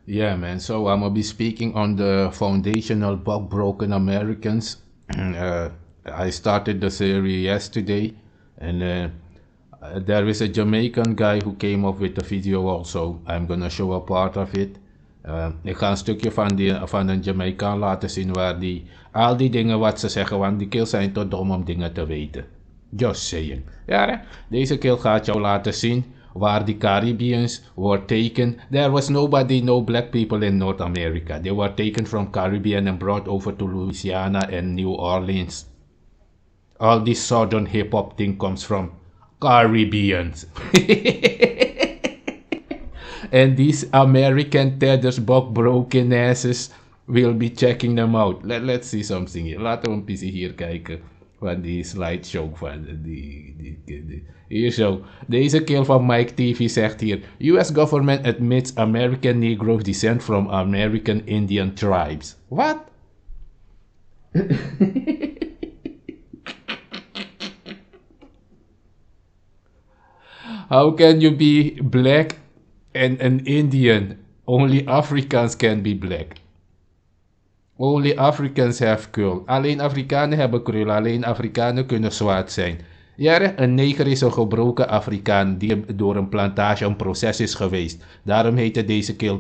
Yeah, man. So I'm gonna be speaking on the foundational bug broken Americans. uh, I started the series yesterday, and there is a Jamaican guy who came up with the video also. I'm gonna show a part of it. Ik ga een stukje van een Jamaican laten zien waar die al die dingen wat ze zeggen, want die kills zijn te dom om dingen te weten. Just saying. Ja, hè? Deze kill gaat jou laten zien waar die Caribbeans were taken. There was nobody, no black people in North America. They were taken from Caribbean and brought over to Louisiana and New Orleans. All this southern hip hop thing comes from Caribbeans. And these American tethers, buck broken asses, will be checking them out. Let's see something here. Laten we een beetje hier kijken van die slideshow van hier zo. Deze kill van Mike TV zegt hier: US government admits American Negroes descend from American Indian tribes. What? How can you be black and an Indian? Only Africans can be black. Only Africans have krul. Alleen Afrikanen hebben krul. Alleen Afrikanen kunnen zwart zijn. Ja, een neger is een gebroken Afrikaan die door een plantage een proces is geweest. Daarom heette deze kill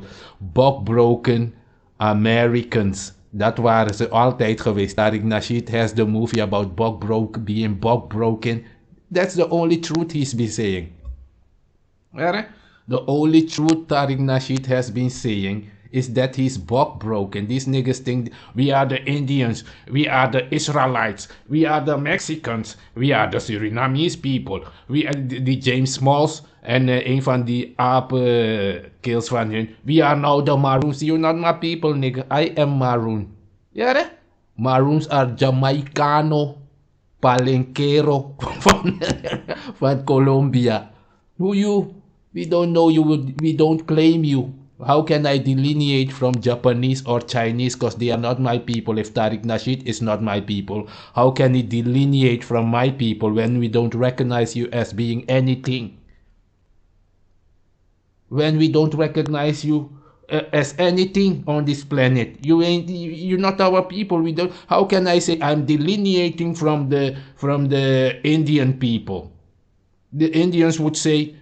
Broken Americans. Dat waren ze altijd geweest. Tariq Nasheed has the movie about being broken. That's the only truth he's been saying. Ja, the only truth Tariq Nasheed has been saying is that he's buck broken. These niggas think we are the Indians, we are the Israelites, we are the Mexicans, we are the Surinamese people. We are die James Smalls en een van die kills van hun. We are now the Maroons. You're not my people, nigga. I am Maroon. Ja, hè? Maroons are Jamaicano, Palenquero van Colombia. Who you? We don't know you. We don't claim you. How can I delineate from Japanese or Chinese because they are not my people if Tariq Nasheed is not my people? How can he delineate from my people when we don't recognize you as being anything? When we don't recognize you as anything on this planet, you're not our people. We don't. How can I say I'm delineating from the Indian people? The Indians would say,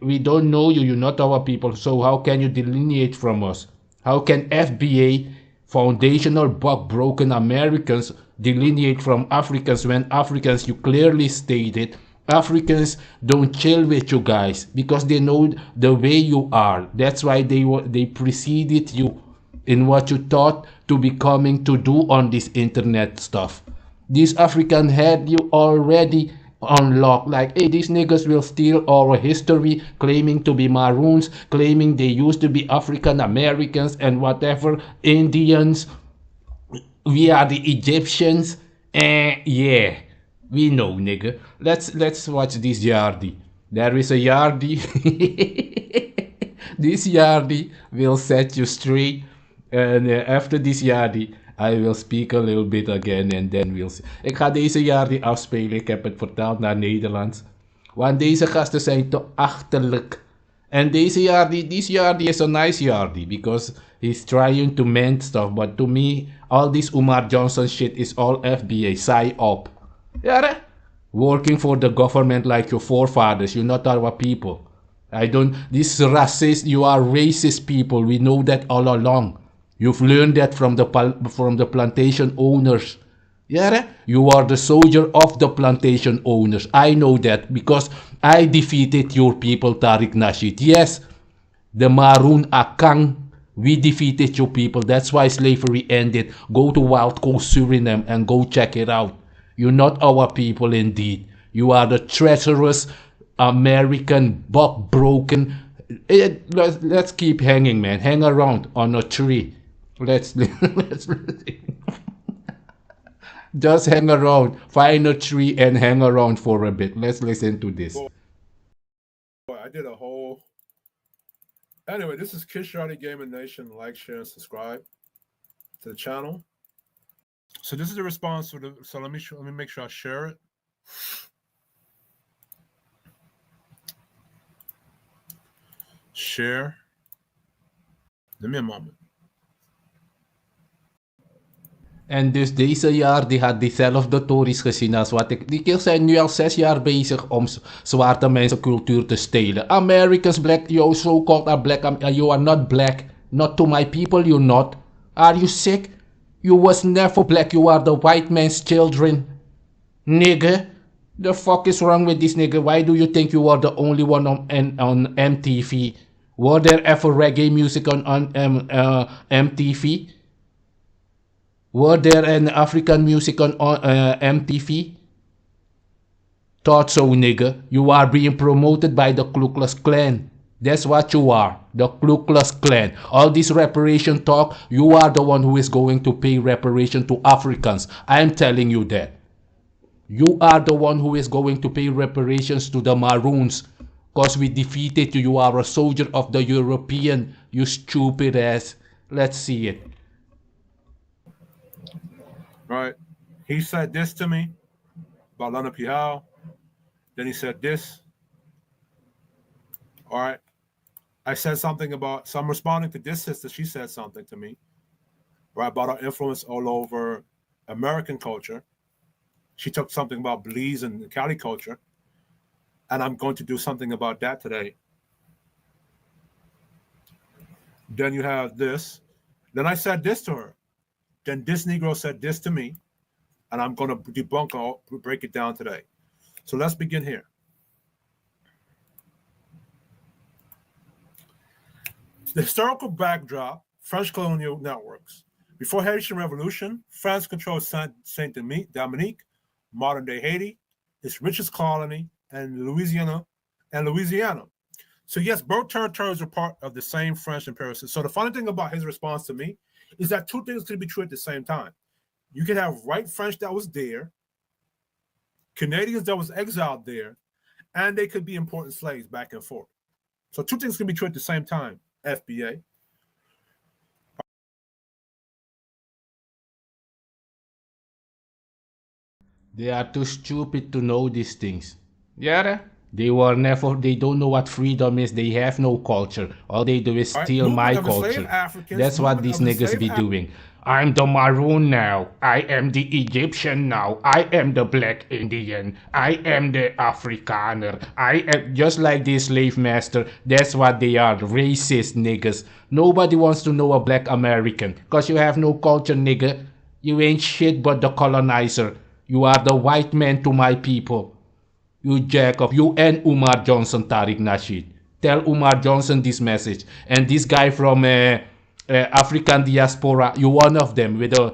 we don't know you, you're not our people, so how can you delineate from us? How can FBA, foundational buck broken Americans, delineate from Africans when Africans, you clearly stated, Africans don't chill with you guys because they know the way you are. That's why they preceded you in what you thought to be coming to do on this internet stuff. These African had you already unlocked. Like, hey, these niggas will steal our history, claiming to be Maroons, claiming they used to be African Americans and whatever, Indians. We are the Egyptians. Yeah, we know, nigga. Let's watch this Yardi. There is a Yardi. This Yardi will set you straight. And after this Yardi, I will speak a little bit again and then we'll see. Ik ga deze Yardi afspelen. Ik heb het vertaald naar Nederlands. Want deze gasten zijn te achterlijk. En deze Yardi, this Yardi is a nice Yardi because he's trying to mend stuff. But to me, all this Umar Johnson shit is all FBA, psy-op. Yeah, working for the government like your forefathers. You're not our people. I don't. This racist. You are racist people. We know that all along. You've learned that from the plantation owners. Yeah, you are the soldier of the plantation owners. I know that because I defeated your people, Tariq Nasheed. Yes, the Maroon Akang. We defeated your people. That's why slavery ended. Go to Wild Coast Suriname and go check it out. You're not our people indeed. You are the treacherous American buck broken. Let's keep hanging, man. Hang around on a tree. Let's just hang around. Find a tree and hang around for a bit. Let's listen to this. Boy, I did a whole. Anyway, this is Kiss Shawty Gaming Nation. Like, share, and subscribe to the channel. So this is the response to the. So let me make sure I share it. Share. Give me a moment. En dus deze jaar, die had diezelfde tories gezien als wat ik... Die kids zijn nu al 6 jaar bezig om zwarte mensen cultuur te stelen. Americans, black, you so-called are black, you are not black. Not to my people, you not. Are you sick? You was never black, you are the white man's children. Nigga. The fuck is wrong with this nigga? Why do you think you are the only one on MTV? Were there ever reggae music on MTV? Were there an African music on MTV? Thought so, nigga. You are being promoted by the Ku Klux Klan. That's what you are. The Ku Klux Klan. All this reparation talk, you are the one who is going to pay reparation to Africans. I'm telling you that. You are the one who is going to pay reparations to the Maroons. Because we defeated you. You are a soldier of the European. You stupid ass. Let's see it. Right. He said this to me about Lana Pihal. Then he said this. All right. I said something about, so I'm responding to this sister. She said something to me, right, about our influence all over American culture. She took something about Belize and Cali culture. And I'm going to do something about that today. Then you have this. Then I said this to her. Then this Negro said this to me. And I'm going to debunk all, break it down today. So let's begin here. The historical backdrop, French colonial networks. Before Haitian Revolution, France controlled Saint Dominique, modern-day Haiti, its richest colony, and Louisiana. So yes, both territories are part of the same French imperial system. So the funny thing about his response to me is that two things could be true at the same time. You could have white French that was there, Canadians that was exiled there, and they could be importing slaves back and forth. So two things can be true at the same time, FBA. They are too stupid to know these things. Yeah? They don't know what freedom is. They have no culture. All they do is steal my culture. That's what these niggas be doing. I'm the Maroon now. I am the Egyptian now. I am the Black Indian. I am the Afrikaner. I am just like this slave master. That's what they are. Racist niggas. Nobody wants to know a Black American. Because you have no culture, nigga. You ain't shit but the colonizer. You are the white man to my people. You jack up. You and Umar Johnson, Tariq Nasheed. Tell Umar Johnson this message. And this guy from African Diaspora, you one of them with a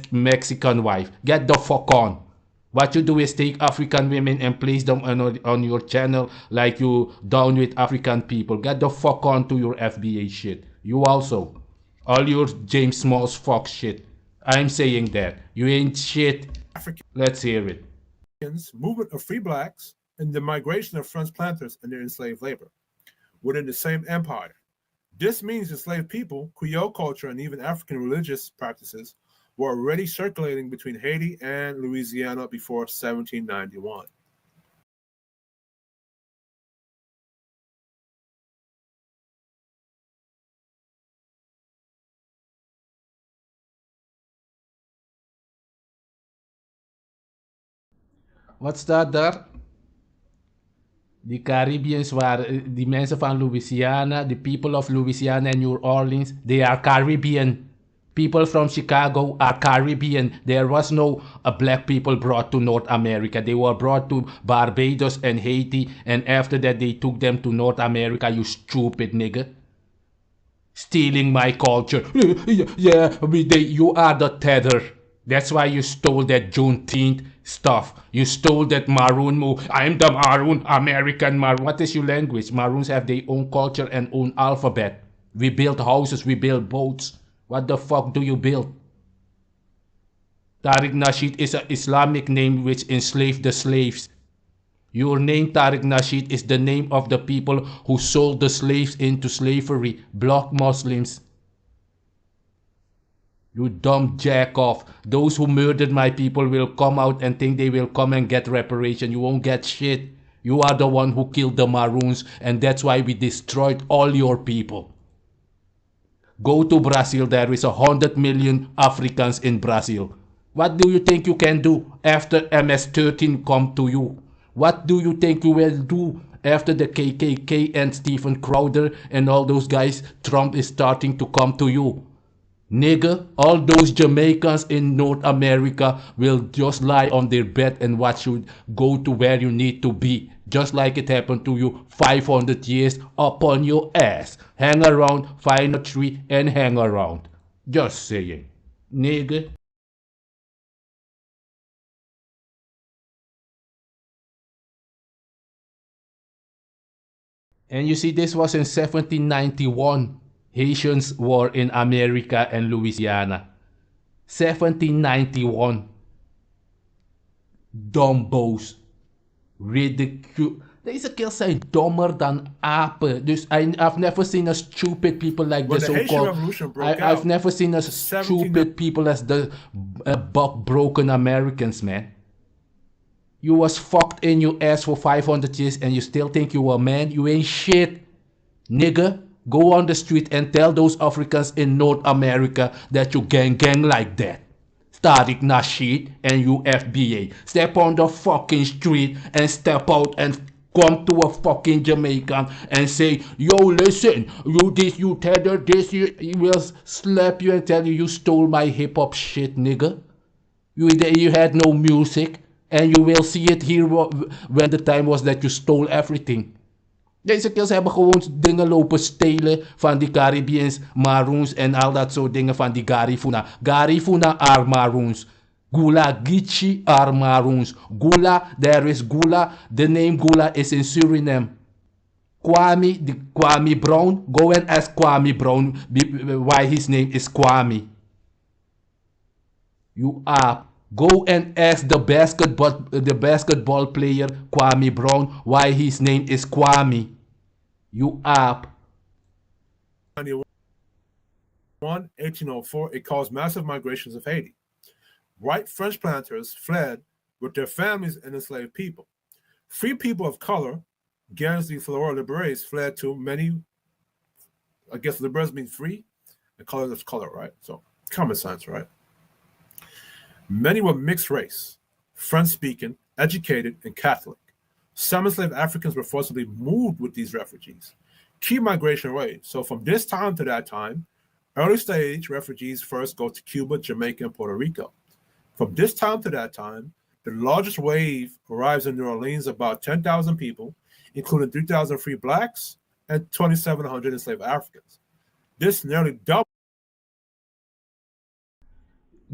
Mexican wife. Get the fuck on. What you do is take African women and place them on your channel like you down with African people. Get the fuck on to your FBA shit. You also. All your James Smalls fuck shit. I'm saying that. You ain't shit. Let's hear it. Movement of free blacks and the migration of French planters and their enslaved labor within the same empire. This means enslaved people, Creole culture, and even African religious practices were already circulating between Haiti and Louisiana before 1791. Wat staat daar? Die Caribbeans waren, die mensen van Louisiana, the people of Louisiana and New Orleans, they are Caribbean. People from Chicago are Caribbean. There was no black people brought to North America. They were brought to Barbados and Haiti, and after that they took them to North America, you stupid nigga. Stealing my culture. Yeah, you are the tether. That's why you stole that Juneteenth stuff. You stole that Maroon move. I'm the Maroon, American Maroon. What is your language? Maroons have their own culture and own alphabet. We build houses, we build boats. What the fuck do you build? Tariq Nasheed is an Islamic name which enslaved the slaves. Your name, Tariq Nasheed, is the name of the people who sold the slaves into slavery, black Muslims. You dumb jack off. Those who murdered my people will come out and think they will come and get reparation. You won't get shit. You are the one who killed the Maroons, and that's why we destroyed all your people. Go to Brazil, there is 100 million Africans in Brazil. What do you think you can do after MS-13 come to you? What do you think you will do after the KKK and Stephen Crowder and all those guys, Trump is starting to come to you? Nigga, all those Jamaicans in North America will just lie on their bed and watch you go to where you need to be. Just like it happened to you 500 years up on your ass. Hang around, find a tree and hang around. Just saying. Nigga. And you see, this was in 1791. Haitians war in America and Louisiana. 1791. Dumbos. Ridicule. Deze kills zijn dommer dan apen. Dus I've never seen as stupid people like the so-called... I've never seen as stupid people as the broken Americans, man. You was fucked in your ass for 500 years and you still think you a man? You ain't shit, nigga. Go on the street and tell those Africans in North America that you gang like that. Tariq Nasheed and you FBA. Step on the fucking street and step out and come to a fucking Jamaican and say, yo, listen, you this, you tether this, he will slap you and tell you stole my hip-hop shit, nigga. You had no music. And you will see it here when the time was that you stole everything. Deze kills hebben gewoon dingen lopen stelen van die Caribbeans, Maroons en al dat soort dingen van die Garifuna. Garifuna are Maroons. Gula Gichi are Maroons. Gula, there is Gula. The name Gula is in Suriname. Kwame Brown, go and ask Kwame Brown why his name is Kwame. You are. Go and ask the basketball player Kwame Brown why his name is Kwame. You up. 1804, it caused massive migrations of Haiti. White French planters fled with their families and enslaved people. Free people of color, Guernsey, Flora, Libres, fled to many, I guess Libres means free, and color is color, right? So common sense, right? Many were mixed race, French-speaking, educated, and Catholic. Some enslaved Africans were forcibly moved with these refugees. Key migration waves. So from this time to that time, early stage refugees first go to Cuba, Jamaica, and Puerto Rico. From this time to that time, the largest wave arrives in New Orleans, about 10,000 people, including 3,000 free blacks and 2,700 enslaved Africans. This nearly doubled.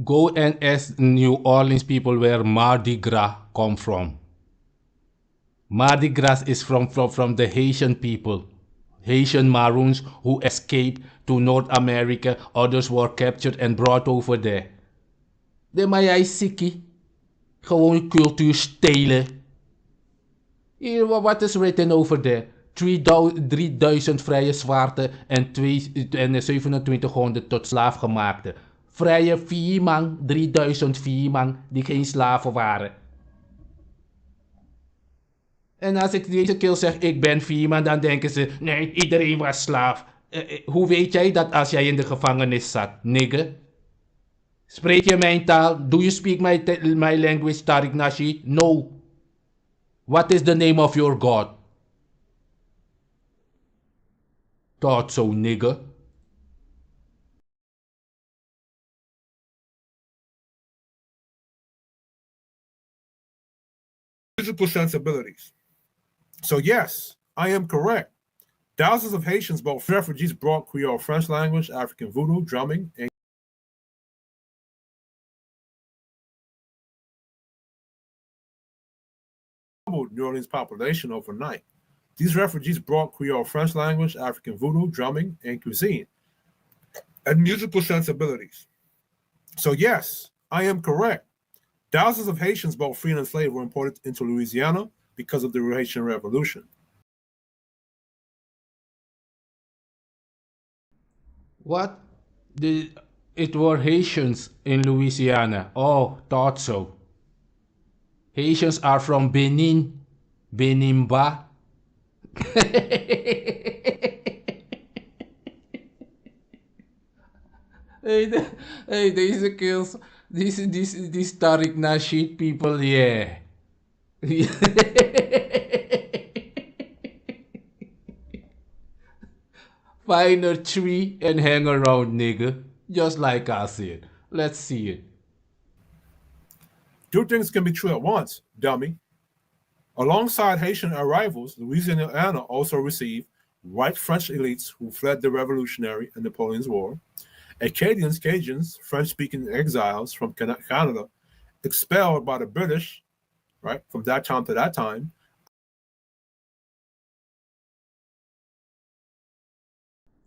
Go and ask New Orleans people where Mardi Gras come from. Mardi Gras is from the Haitian people. Haitian Maroons who escaped to North America. Others were captured and brought over there. De maar jij sikkie. Gewoon cultuur stelen. Hier, wat is written over there? 3000 vrije zwarten en 2700 tot slaafgemaakte. Vrije vierman, 3000 vierman die geen slaven waren. En als ik deze keer zeg ik ben vierman, dan denken ze, nee, iedereen was slaaf. Hoe weet jij dat als jij in de gevangenis zat, nigger? Spreek je mijn taal? Do you speak my language, Tariq Nasheed? No. What is the name of your God? Thought so, nigger. Musical sensibilities. So yes, I am correct. Thousands of Haitians, both refugees, brought Creole, French language, African voodoo, drumming, and doubled New Orleans population overnight. These refugees brought Creole, French language, African voodoo, drumming, and cuisine, and musical sensibilities. So yes, I am correct. Thousands of Haitians, both free and enslaved, were imported into Louisiana because of the Haitian Revolution. What? It were Haitians in Louisiana. Oh, thought so. Haitians are from Benin. Benimba. Hey, deze kills, these Tariq Nasheed people, yeah. Find a tree and hang around, nigga. Just like I said. Let's see it. Two things can be true at once, dummy. Alongside Haitian arrivals, Louisiana also received white French elites who fled the Revolutionary and Napoleon's War, Acadians, Cajuns, French-speaking exiles from Canada, expelled by the British, right, from that time to that time.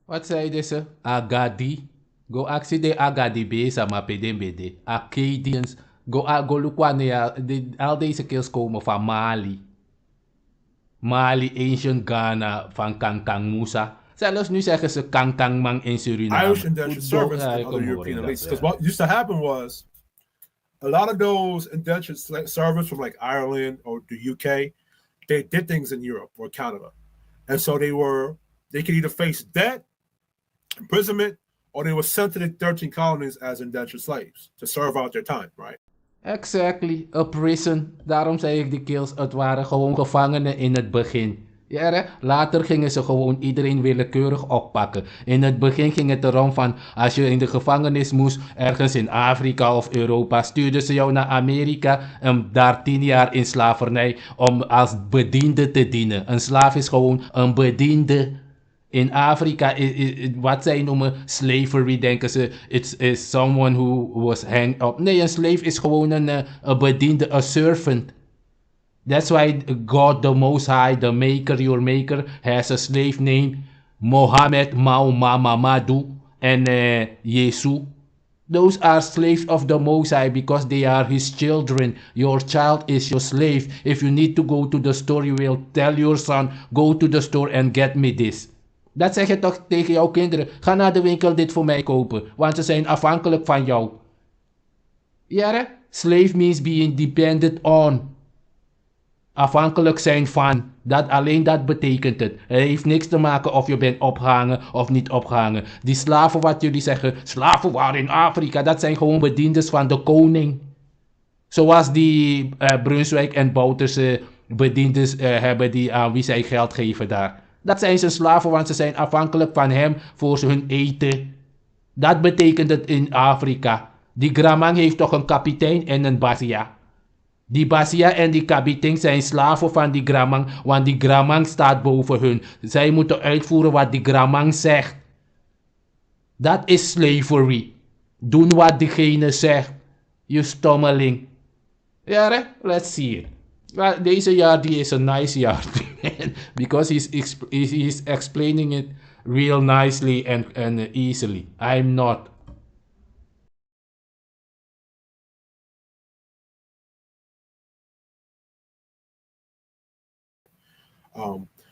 Wat zei deze? Agadi. Go aksi de Agadi be sama pedembede. Acadians. Go lukwane ya. Al deze kills komen van Mali. Mali, Ancient Ghana, van Kankang Musa. Zelfs nu zeggen ze Kankang Mang in Suriname. Irish indentured servants and other European elites. Because what used to happen was a lot of those indentured servants from like Ireland or the UK, they did things in Europe or Canada. And so they could either face death, imprisonment, or they were sent to the 13 colonies as indentured slaves to serve out their time, right? Exactly, a prison. Daarom zei ik die kills, het waren gewoon gevangenen in het begin. Ja, hè? Later gingen ze gewoon iedereen willekeurig oppakken. In het begin ging het erom van, als je in de gevangenis moest, ergens in Afrika of Europa, stuurden ze jou naar Amerika en daar 10 jaar in slavernij om als bediende te dienen. Een slaaf is gewoon een bediende. In Afrika, wat zij noemen slavery, denken ze, it's someone who was hanged up. Nee, een slave is gewoon een bediende, a servant. That's why God, the Most High, the Maker, your Maker, has a slave named Mohammed, Mamadou, and Yesu. Those are slaves of the Most High because they are his children. Your child is your slave. If you need to go to the store, you will tell your son, go to the store and get me this. Dat zeg je toch tegen jouw kinderen. Ga naar de winkel dit voor mij kopen. Want ze zijn afhankelijk van jou. Ja, slave means being dependent on. Afhankelijk zijn van. Alleen dat betekent het. Het heeft niks te maken of je bent opgehangen of niet opgehangen. Die slaven wat jullie zeggen. Slaven waren in Afrika. Dat zijn gewoon bediendes van de koning. Zoals die Brunswijk en Bouterse bediendes hebben die aan wie zij geld geven daar. Dat zijn ze slaven, want ze zijn afhankelijk van hem voor hun eten. Dat betekent het in Afrika. Die Gramang heeft toch een kapitein en een Basia. Die Basia en die kapitein zijn slaven van die Gramang, want die Gramang staat boven hun. Zij moeten uitvoeren wat die Gramang zegt. Dat is slavery. Doen wat diegene zegt. Je stommeling. Ja, let's see it. Well, deze jaar die is een nice jaar. Because he's explaining it real nicely and easily. I'm not.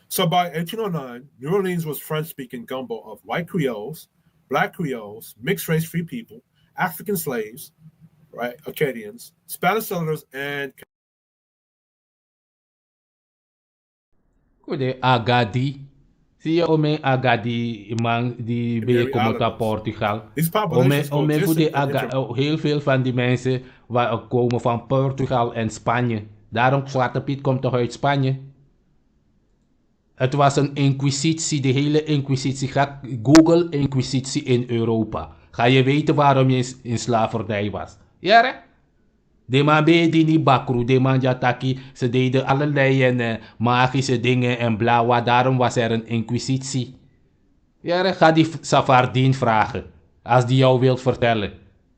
So by 1809, New Orleans was French-speaking gumbo of white Creoles, black Creoles, mixed-race free people, African slaves, right, Acadians, Spanish settlers, and Kude Agadi. Zie je ome Agadi man die ben je komt uit Portugal. Ome voor de heel veel van die mensen komen van Portugal en Spanje. Daarom Zwarte Piet komt toch uit Spanje. Het was een inquisitie, de hele inquisitie. Ga Google inquisitie in Europa. Ga je weten waarom je in slavernij was. Ja, hè? De man die niet bakru, de man jataki. Ze deden allerlei magische dingen en bla. Daarom was er een inquisitie. Ja, hè? Ga die Safardien vragen. Als die jou wilt vertellen.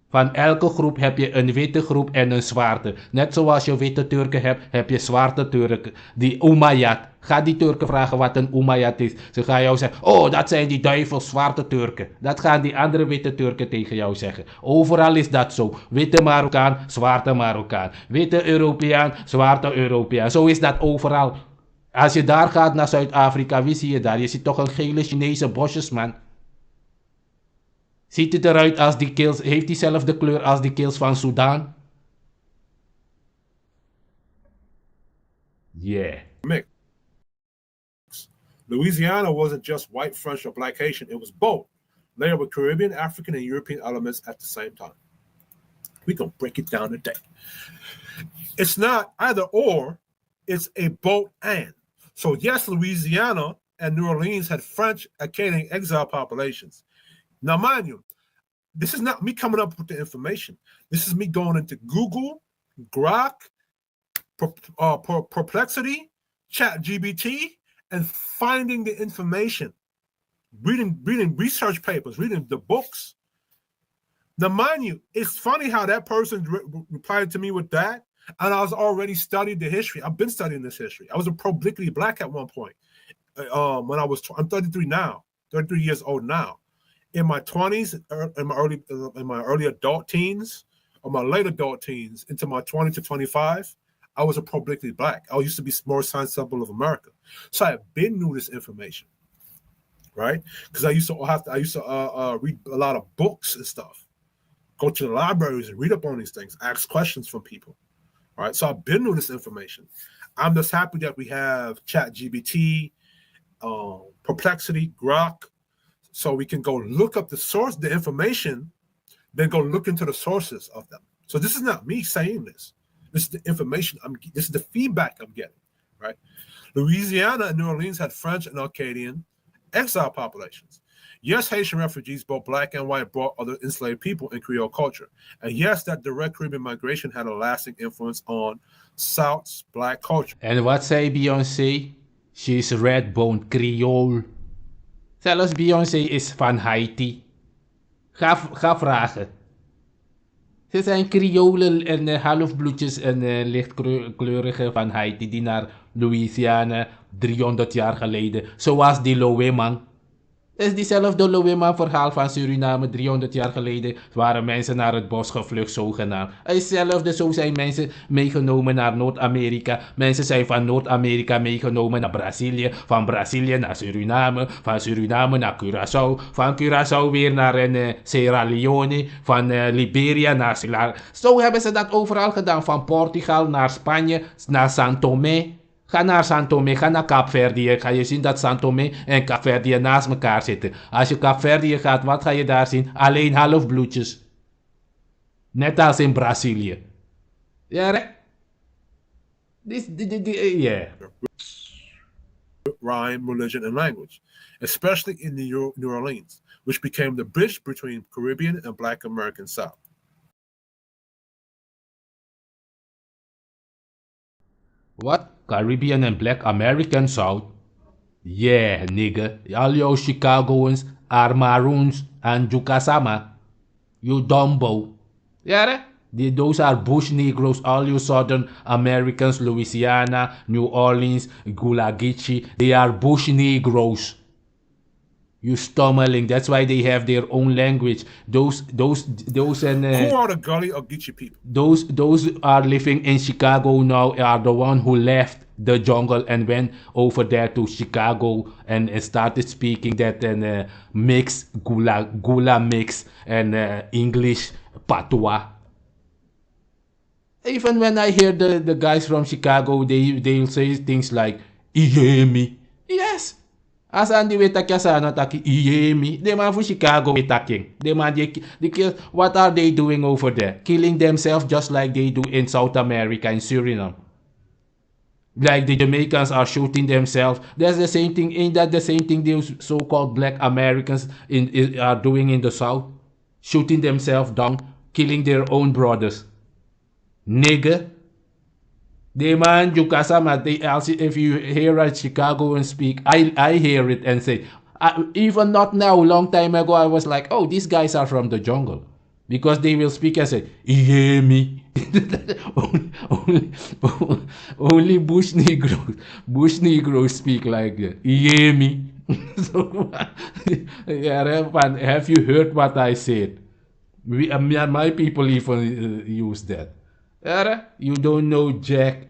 Van elke groep heb je een witte groep en een zwarte. Net zoals je witte Turken hebt, heb je zwarte Turken. Die Umayyad. Ga die Turken vragen wat een Umayyad is. Ze gaan jou zeggen, oh dat zijn die duivels zwarte Turken. Dat gaan die andere witte Turken tegen jou zeggen. Overal is dat zo. Witte Marokkaan, zwarte Marokkaan. Witte Europeaan, zwarte Europeaan. Zo is dat overal. Als je daar gaat naar Zuid-Afrika, wie zie je daar? Je ziet toch een gele Chinese bosjesman. Ziet het eruit als die kills, heeft diezelfde kleur als die kills van Sudan? Yeah. Mix. Louisiana wasn't just white, French, or black Haitian. It was both. layered with Caribbean, African, and European elements at the same time. We're going to break it down today. It's not either or, it's a both and. So yes, Louisiana and New Orleans had French, Acadian exile populations. Now, mind you, this is not me coming up with the information. This is me going into Google, Grok, Perplexity, ChatGPT, and finding the information, reading research papers, reading the books. Now, mind you, it's funny how that person replied to me with that, and I was already studying the history. I've been studying this history. I was a publicly black at one point. When I'm 33 now, 33 years old now. In my 20s, in my early adult teens, or my late adult teens, into my 20 to 25, I was a publicly black. I used to be more science symbol of America. So I have been knew this information, right? Because I used to read a lot of books and stuff. Go to the libraries and read up on these things, ask questions from people. All right. So I've been knew this information. I'm just happy that we have ChatGPT, Perplexity, Grok, so we can go look up the source, the information, then go look into the sources of them. So this is not me saying this. This is the information this is the feedback I'm getting, right? Louisiana and New Orleans had French and Acadian exile populations. Yes, Haitian refugees, both black and white, brought other enslaved people in Creole culture. And yes, that direct Caribbean migration had a lasting influence on South's black culture. En wat zei Beyoncé? She's red-boned Creole. Zelfs Beyoncé is van Haiti. Ga vragen. Ze zijn Creolen en halfbloedjes en lichtkleurigen van Haiti die naar Louisiana 300 jaar geleden, zoals die Loweman. Het is diezelfde Loweman-verhaal van Suriname 300 jaar geleden. Waren mensen naar het bos gevlucht, zogenaamd. Hetzelfde, zo zijn mensen meegenomen naar Noord-Amerika. Mensen zijn van Noord-Amerika meegenomen naar Brazilië. Van Brazilië naar Suriname. Van Suriname naar Curaçao. Van Curaçao weer naar Sierra Leone. Van Liberia naar Sierra. Zo hebben ze dat overal gedaan. Van Portugal naar Spanje, naar São Tomé. Ga naar São Tomé, ga naar Kaapverdië. Ga je zien dat São Tomé en Kaapverdië naast elkaar zitten. Als je Kaapverdië gaat, wat ga je daar zien? Alleen halfbloedjes. Net als in Brazilië. Ja, yeah. Rhyme, religion, and language, especially in New Orleans, which became the bridge between Caribbean and Black American South. What? Caribbean and Black American South? Yeah, nigga. All your Chicagoans are maroons and Jukasama. You dumbo. Yeah, those are bush Negroes. All you Southern Americans, Louisiana, New Orleans, Gulagichi, they are bush Negroes. You stumbling. That's why they have their own language. Those and who are the Gully Ogeechee people? Those are living in Chicago now. Are the one who left the jungle and went over there to Chicago and started speaking that and mix gula mix and English patois. Even when I hear the guys from Chicago, they'll say things like "Ihemi." Yes. As Andy wetakya sana taki Ihemi, they man for Chicago wetaking. They man what are they doing over there? Killing themselves just like they do in South America and Suriname. Like the Jamaicans are shooting themselves. That's the same thing. Ain't that the same thing those so-called Black Americans are doing in the South? Shooting themselves down, killing their own brothers. Nigga. They man Jukasama, if you hear a Chicagoan speak, I hear it and say, even not now, long time ago, I was like, oh, these guys are from the jungle. Because they will speak and say, Ihemi. only Bush Negroes speak like that. Ihemi. So, yeah, have you heard what I said? My people even use that. You don't know Jack.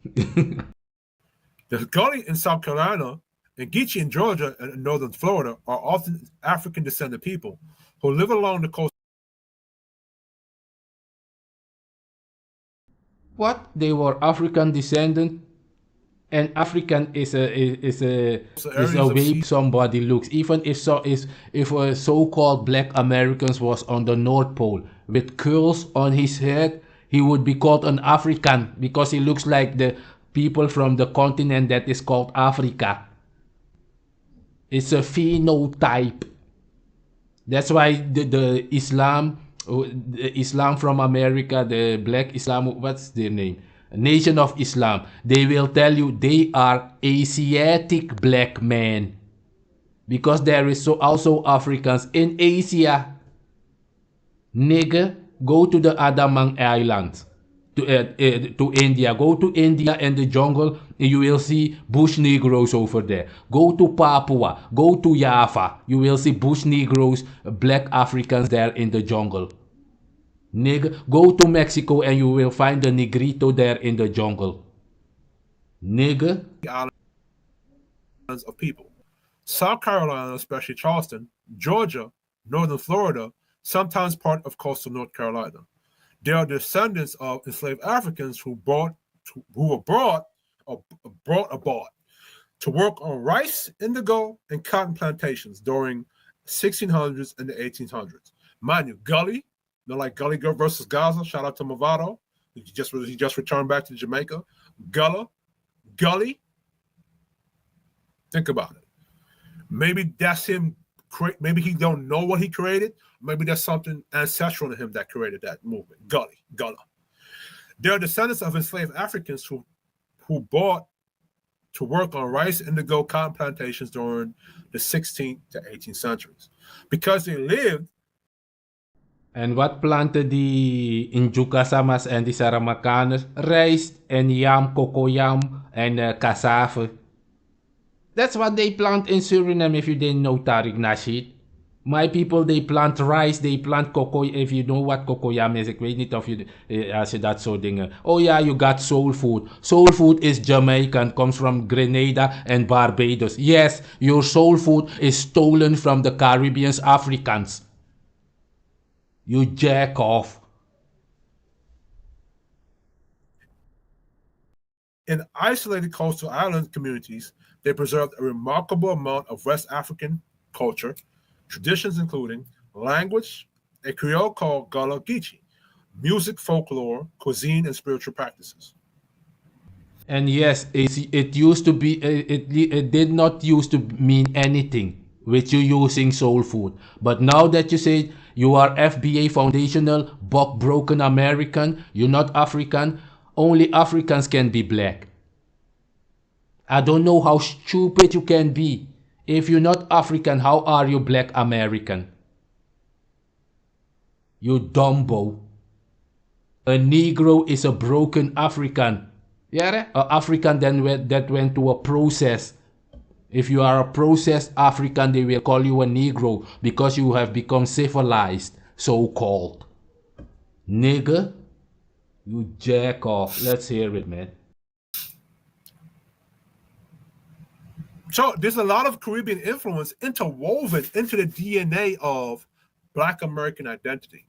The Gully in South Carolina and Geechee in Georgia and northern Florida are often African descended people who live along the coast. What? They were African descendant? And African is a areas of way somebody looks. Even if if a so-called black Americans was on the North Pole with curls on his head, he would be called an African because he looks like the people from the continent that is called Africa. It's a phenotype. That's why the Islam from America, the black Islam, what's their name? Nation of Islam. They will tell you they are Asiatic black men. Because there is also Africans in Asia. Nigga, go to the Andaman Islands. To India. Go to India and the jungle and you will see bush Negroes over there. Go to Papua. Go to Java. You will see bush Negroes, black Africans there in the jungle. Nigga, go to Mexico and you will find the Negrito there in the jungle. Nigga. Islands of people. South Carolina, especially Charleston, Georgia, northern Florida, sometimes part of coastal North Carolina. They are descendants of enslaved Africans who were brought aboard to work on rice, indigo, and cotton plantations during 1600s and the 1800s. Mind you, Gully, like Gully Girl versus Gaza. Shout out to Movado. He just returned back to Jamaica. Gully. Think about it. Maybe that's him. Maybe he don't know what he created. Maybe there's something ancestral to him that created that movement. Gullah. They are descendants of enslaved Africans who brought to work on rice, indigo, cotton plantations during the 16th to 18th centuries. Because they lived. En wat planten die Injukasamas en die Saramakaners? Rijst en yam, cocoyam en cassave. That's what they plant in Suriname if you didn't know, Tariq Nasheed. My people, they plant rice, they plant cocoa. If you know what cocoyam is, ik weet niet of je, als je dat soort dingen. Oh yeah, you got soul food. Soul food is Jamaican, comes from Grenada and Barbados. Yes, your soul food is stolen from the Caribbeans, Africans. You jack off. In isolated coastal island communities, they preserved a remarkable amount of West African culture, traditions including language, a Creole called Gullah Geechee, music, folklore, cuisine, and spiritual practices. And yes, it used to be, it did not used to mean anything with you using soul food. But now that you say you are FBA foundational, buck broken American, you're not African, only Africans can be black. I don't know how stupid you can be. If you're not African, how are you black American? You dumbo. A Negro is a broken African. Yeah, an African that went to a process. If you are a processed African, they will call you a Negro because you have become civilized, so-called. Nigga, you jack off. Let's hear it, man. So there's a lot of Caribbean influence interwoven into the DNA of Black American identity.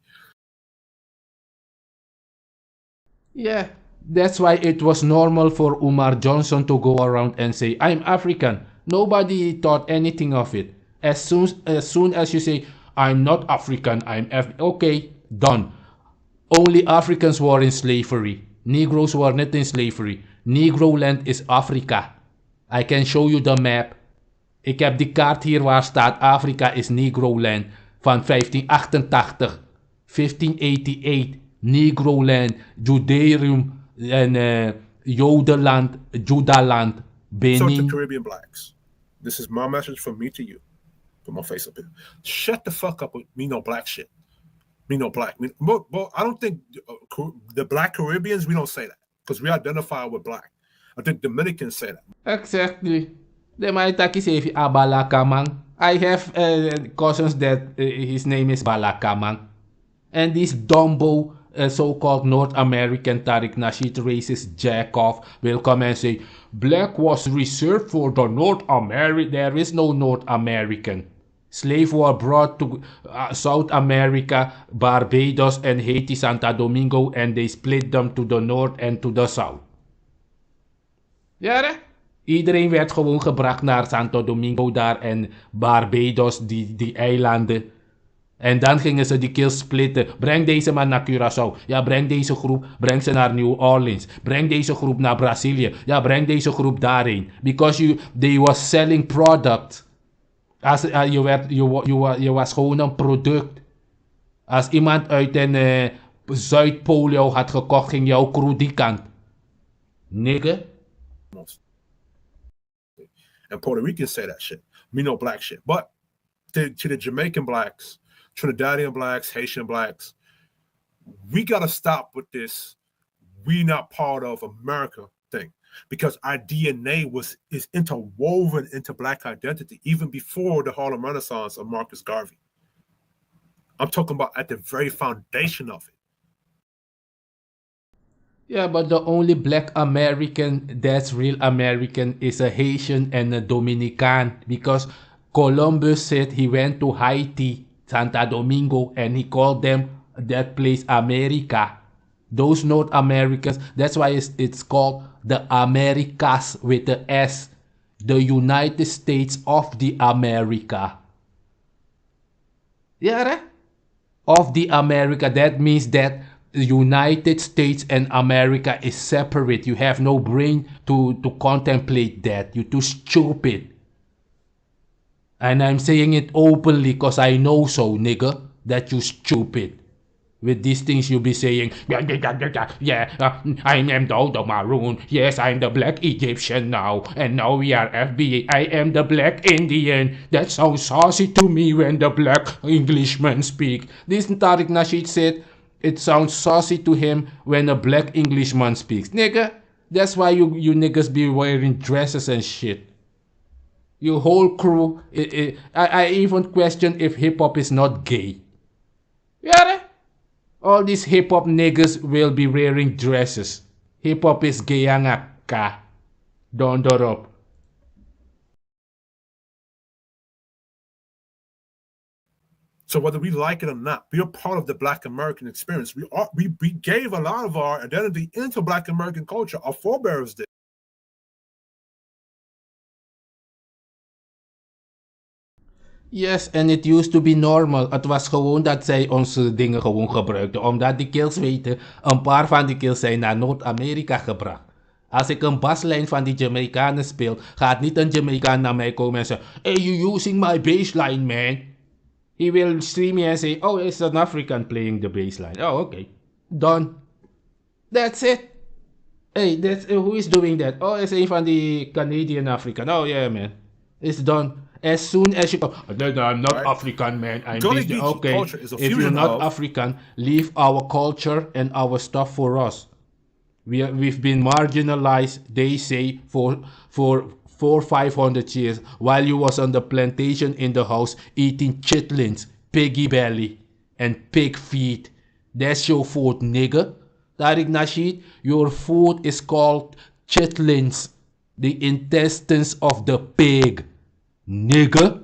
Yeah, that's why it was normal for Umar Johnson to go around and say, I'm African. Nobody thought anything of it. As soon as you say, I'm not African, okay, done. Only Africans were in slavery. Negroes were not in slavery. Negro land is Africa. I can show you the map. Ik heb die kaart hier waar staat Afrika is Negro land van 1588. 1588. Negro land, Judaeum en Jodenland, Judaland, Benin. So to Caribbean blacks, this is my message from me to you. Put my face up here. Shut the fuck up with me no black shit. Me no black. But I don't think the black Caribbeans, we don't say that because we identify with black. I think Dominicans say that. Exactly. The Maitaki say Abalakamang. I have cousins that his name is Balakamang. And this Dumbo, so-called North American Tariq Nasheed racist jack-off will come and say, black was reserved for the North American. There is no North American. Slaves were brought to South America, Barbados and Haiti, Santo Domingo, and they split them to the north and to the south. Yeah, Iedereen werd gewoon gebracht naar Santo Domingo daar en Barbados, die eilanden. En dan gingen ze die kills splitten. Breng deze man naar Curaçao. Ja, breng deze groep. Breng ze naar New Orleans. Breng deze groep naar Brazilië. Ja, breng deze groep daarheen. Because they was selling product. Je was gewoon een product. Als iemand uit een Zuidpool jou had gekocht, ging jouw crew die kant. Nigga. And Puerto Ricans say that shit. Me no black shit. But to the Jamaican blacks, Trinidadian blacks, Haitian blacks, we got to stop with this we not part of America thing, because our DNA is interwoven into black identity even before the Harlem Renaissance of Marcus Garvey. I'm talking about at the very foundation of it. Yeah, but the only black American that's real American is a Haitian and a Dominican, because Columbus said he went to Haiti, Santo Domingo, and he called them that place America. Those North Americans, that's why it's called the Americas with the S, the United States of the America. Yeah, of the America, that means that the United States and America is separate. You have no brain to contemplate that. You're too stupid. And I'm saying it openly because I know so, nigga, that you stupid. With these things you be saying, I am the Maroon, yes, I'm the black Egyptian now, and now we are FBA, I am the black Indian. That sounds saucy to me when the black Englishman speak. This Tariq Nasheed said, it sounds saucy to him when a black Englishman speaks. Nigga, that's why you niggas be wearing dresses and shit. Your whole crew, I even question if hip-hop is not gay. Yeah, all these hip-hop niggas will be wearing dresses. Hip-hop is gay nga ka. Dondorop. So whether we like it or not, we are part of the Black American experience. We gave a lot of our identity into Black American culture. Our forebears did. Yes, and it used to be normal. Het was gewoon dat zij onze dingen gewoon gebruikten. Omdat die kills weten, een paar van die kills zijn naar Noord-Amerika gebracht. Als ik een baslijn van die Jamaicanen speel, gaat niet een Jamaicaan naar mij komen en zeggen, hey, you using my bassline, man. He will stream me and say, oh, it's an African playing the bassline. Oh, okay. Done. That's it. Hey, who is doing that? Oh, it's een van die Canadian African. Oh, yeah, man. It's done. As soon as you go, I'm not right. African, man. I'm busy. Okay, if you're not African, leave our culture and our stuff for us. We've been marginalized, they say, for 500 years, while you was on the plantation in the house eating chitlins, piggy belly, and pig feet. That's your food, nigga. Tariq Nasheed, your food is called chitlins, the intestines of the pig. Nigga.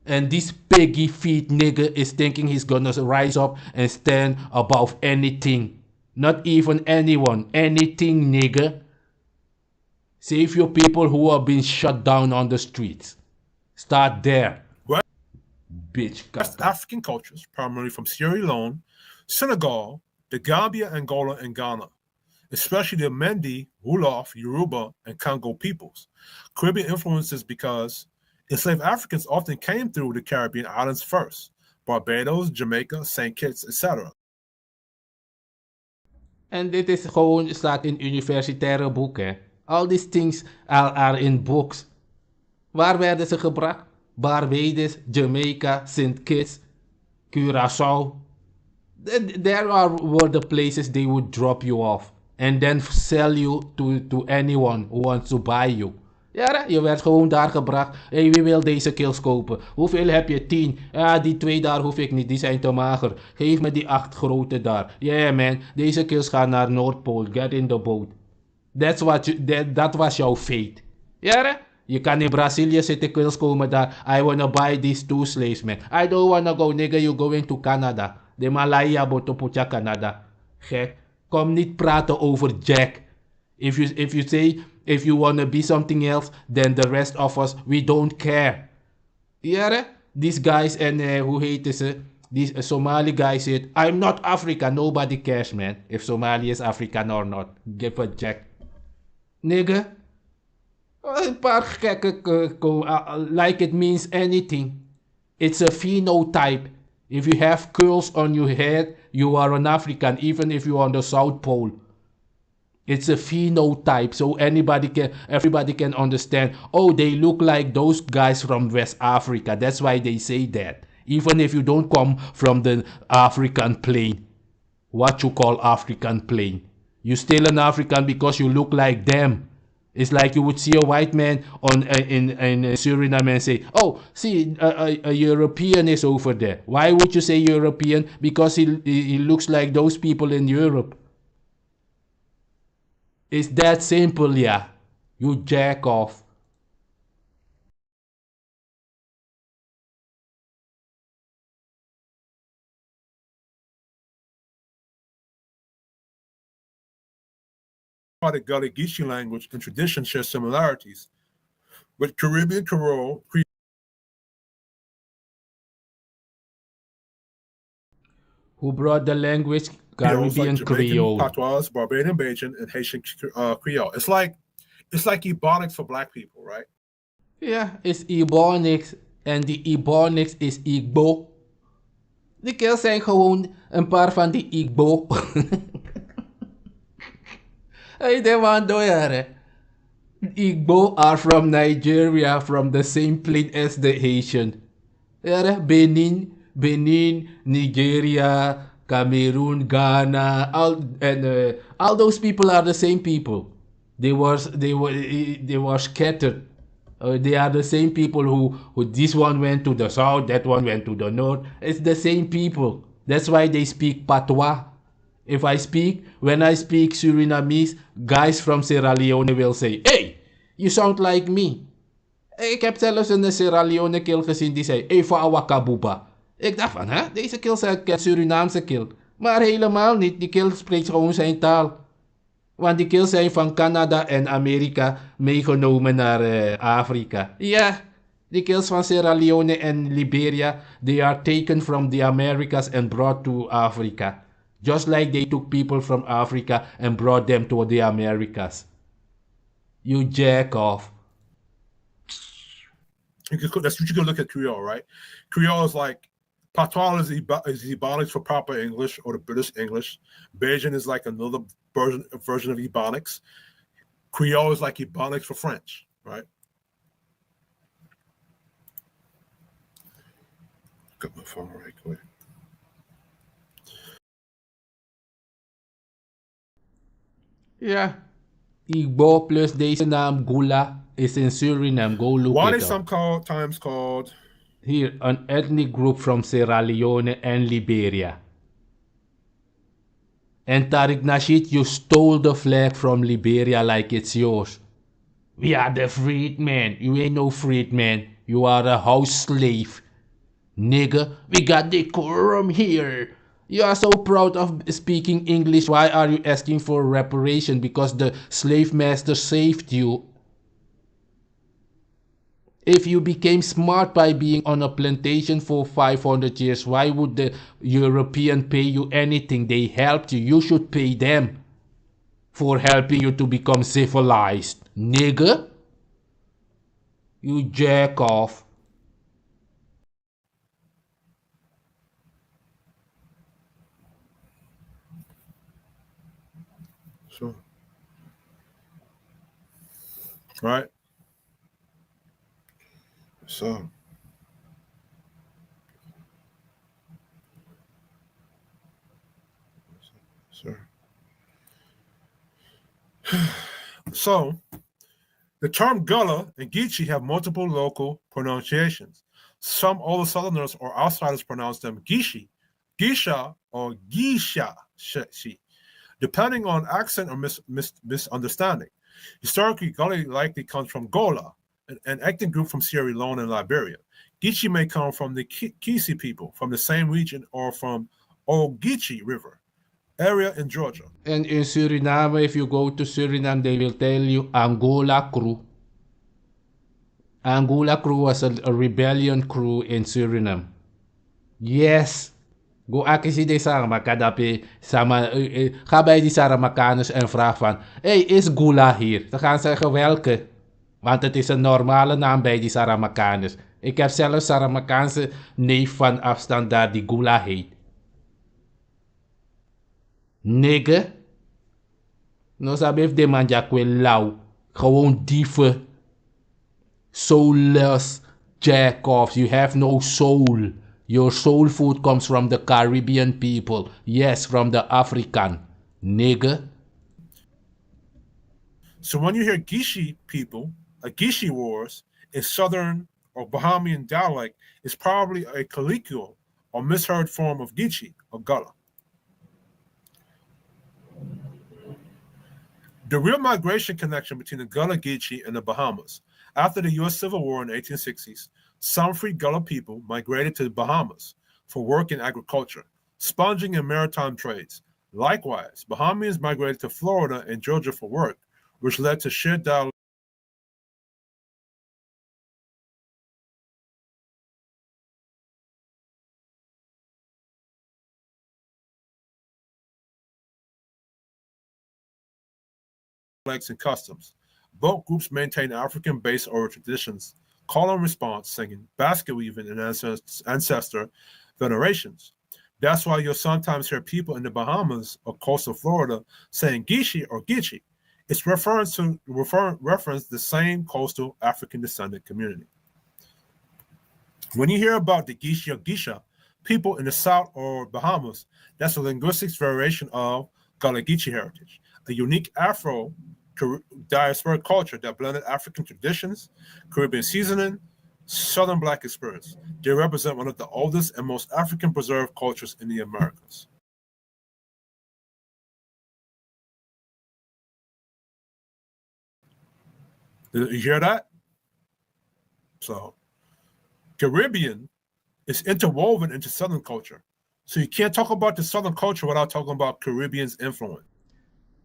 And this piggy feet nigga is thinking he's gonna rise up and stand above anything. Not even anyone. Anything, nigga. Save your people who are being shut down on the streets. Start there. Right. Bitch. West African cultures, primarily from Sierra Leone, Senegal, the Gambia, Angola, and Ghana. Especially the Mende, Wolof, Yoruba, and Congo peoples. Caribbean influences because enslaved Africans often came through the Caribbean islands first. Barbados, Jamaica, St. Kitts, etc. En dit is gewoon, staat in universitaire boeken. All these things are in books. Waar werden ze gebracht? Barbados, Jamaica, St. Kitts, Curaçao. There were the places they would drop you off. And then sell you to anyone who wants to buy you. Ja, je werd gewoon daar gebracht. Hé, wie wil deze kills kopen? Hoeveel heb je? 10. Ja, die 2 daar hoef ik niet. Die zijn te mager. Geef me die 8 grote daar. Yeah, man. Deze kills gaan naar Noordpool. Get in the boat. Dat was jouw fate. Ja, je kan in Brazilië zitten kills komen daar. I wanna buy these 2 slaves, man. I don't wanna go, nigga. You going to Canada. De Malaya botopucha Canada. Gek. Kom niet praten over Jack. If you say If you want to be something else, then the rest of us, we don't care. Yeah, these guys and who hate this, these Somali guys said, I'm not African. Nobody cares, man. If Somali is African or not. Give a jack. Nigga. Een paar gekke, like it means anything. It's a phenotype. If you have curls on your head, you are an African, even if you're on the South Pole. It's a phenotype, so everybody can understand. Oh, they look like those guys from West Africa. That's why they say that. Even if you don't come from the African plane, what you call African plane, you're still an African because you look like them. It's like you would see a white man in Suriname and say, oh, see, a European is over there. Why would you say European? Because he looks like those people in Europe. It's that simple, yeah. You jack off. The Gullah Geechee language and tradition share similarities with Caribbean Creole. Who brought the language? Caribbean like Jamaican Creole. Patois, Barbadian Bajan, and Haitian Creole. It's like Ebonics for black people, right? Yeah, it's Ebonics. En die Ebonics is Igbo. Die kills zijn gewoon een paar van die Igbo. Hey, they want to hear. Igbo are from Nigeria, from the same plane as the Haitian. Benin, Nigeria, Cameroon, Ghana, all those people are the same people. They were scattered. They are the same people who this one went to the south, that one went to the north. It's the same people. That's why they speak patois. When I speak Surinamese, guys from Sierra Leone will say, hey, you sound like me. Ik heb zelfs een Sierra Leone kill gezien die zei, hey, voor kabuba. Ik dacht van, hè, deze kill is een Surinaamse kill. Maar helemaal niet, die kill spreekt gewoon zijn taal. Want die kills zijn van Canada en Amerika meegenomen naar Afrika. Ja, die kills van Sierra Leone en Liberia, they are taken from the Americas and brought to Africa. Just like they took people from Africa and brought them to the Americas. You jack off. That's what you can look at Creole, right? Creole is like, Patois is Ebonics for proper English or the British English. Bajan is like another version of Ebonics. Creole is like Ebonics for French, right? Got my phone right quick. Ja. Igbo plus deze naam Gula is in Suriname. Go look Why it they up. sometimes called... Here, an ethnic group from Sierra Leone and Liberia. And Tariq Nasheed, you stole the flag from Liberia like it's yours. We are the freedmen. You ain't no freedman. You are a house slave. Nigga, we got decorum here. You are so proud of speaking English. Why are you asking for reparation? Because the slave master saved you. If you became smart by being on a plantation for 500 years, why would the European pay you anything? They helped you. You should pay them for helping you to become civilized. Nigga. You jack off. So, right? So, sir. So, the term Gullah and Geechee have multiple local pronunciations. Some older Southerners or outsiders pronounce them Geechee, Geisha, or Geisha, depending on accent or misunderstanding. Historically, Gullah likely comes from Gola, an ethnic group from Sierra Leone and Liberia. Geechee may come from the Kisi people from the same region or from Ogeechee River. area in Georgia. And in Suriname, if you go to Suriname, they will tell you Angola crew. Angola crew was a rebellion crew in Suriname. Yes. Go akisi de Sarama kadapi sama ga bij die Saramakaners en vraag van, hey, is Gula hier? Ze gaan zeggen welke. Want het is een normale naam bij die Saramakaners. Ik heb zelfs Saramakaanse neef van afstand daar die Gula heet. Nigga. No sabe de manjakwe lauw. Gewoon dieven. Soulless jack-offs. You have no soul. Your soul food comes from the Caribbean people. Yes, from the African. Nigga. So when you hear Geechee people, a Geechee wars in Southern or Bahamian dialect is probably a colloquial or misheard form of Geechee or Gullah. The real migration connection between the Gullah Geechee and the Bahamas. After the U.S. Civil War in the 1860s, some free Gullah people migrated to the Bahamas for work in agriculture, sponging and maritime trades. Likewise, Bahamians migrated to Florida and Georgia for work, which led to shared dialogue and customs. Both groups maintain African-based oral traditions, call and response singing, basket weaving, and ancestor venerations. That's why you'll sometimes hear people in the Bahamas or coastal Florida saying Geechee or Geechee. It's reference the same coastal African descendant community. When you hear about the Geechee or Geisha, people in the South or Bahamas, that's a linguistic variation of Gullah Geechee heritage, a unique Afro diaspora culture that blended African traditions, Caribbean seasoning, Southern Black experience. They represent one of the oldest and most African preserved cultures in the Americas. Did you hear that? So, Caribbean is interwoven into Southern culture. So you can't talk about the Southern culture without talking about Caribbean's influence.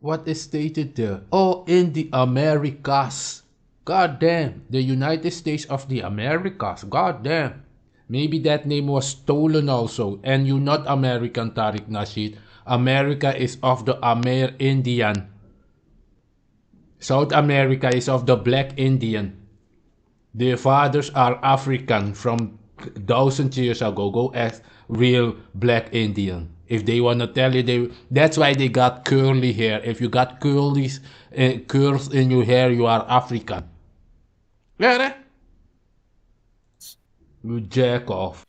What is stated there? Oh, in the Americas. God damn. The United States of the Americas. God damn. Maybe that name was stolen also. And you're not American, Tariq Nasheed. America is of the Amer Indian. South America is of the Black Indian. Their fathers are African from thousands years ago. Go ask real Black Indian. If they want to tell you, that's why they got curly hair. If you got curls in your hair, you are African. Yeah, you jack off.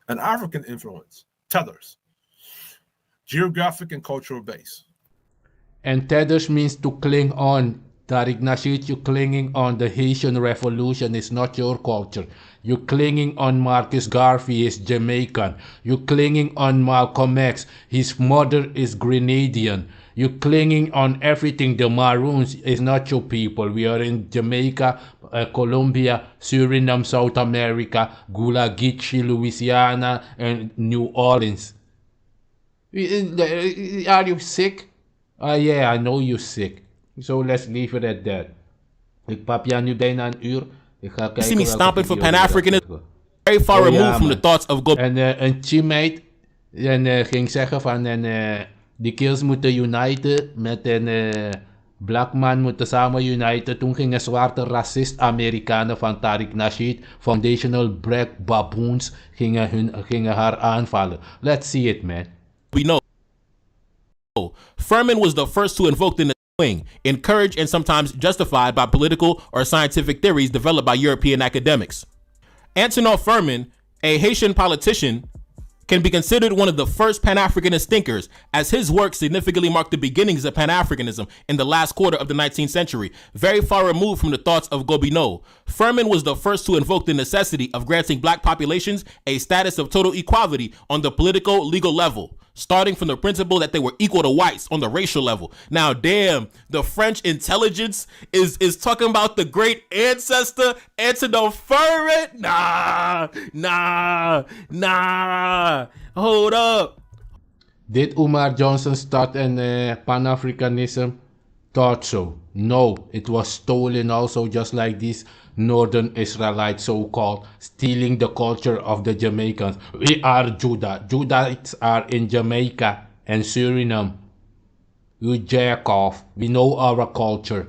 An African influence, tethers, geographic and cultural base. And tethers means to cling on. Tariq Nasheed, you clinging on the Haitian Revolution is not your culture. You clinging on Marcus Garvey is Jamaican. You clinging on Malcolm X. His mother is Grenadian. You clinging on everything. The Maroons is not your people. We are in Jamaica, Colombia, Suriname, South America, Gullah Geechee, Louisiana, and New Orleans. Are you sick? Yeah, I know you're sick. So let's leave it at that. Ik pap jou nu bijna een uur. Ik ga kijken. You see me stomping for Pan-Africanism. Very far removed from the thoughts of En een teammate ging zeggen van die kills moeten uniten met een black man moeten samen uniten. Toen gingen zwarte racist Amerikanen van Tariq Nasheed, foundational black baboons, gingen haar aanvallen. Let's see it, man. We know. Furman was the first to invoke the wing, encouraged and sometimes justified by political or scientific theories developed by European academics. Antonin Furman, a Haitian politician, can be considered one of the first Pan-Africanist thinkers, as his work significantly marked the beginnings of Pan-Africanism in the last quarter of the 19th century, very far removed from the thoughts of Gobineau. Furman was the first to invoke the necessity of granting black populations a status of total equality on the political, legal level. starting from the principle that they were equal to whites on the racial level. Now, damn, the French intelligence is talking about the great ancestor Antonin Furman. Nah. Hold up. Did Umar Johnson start an Pan-Africanism? Thought so. No, it was stolen also, just like these Northern Israelites, so-called, stealing the culture of the Jamaicans. We are Judah. Judahites are in Jamaica and Suriname. You jack off. We know our culture.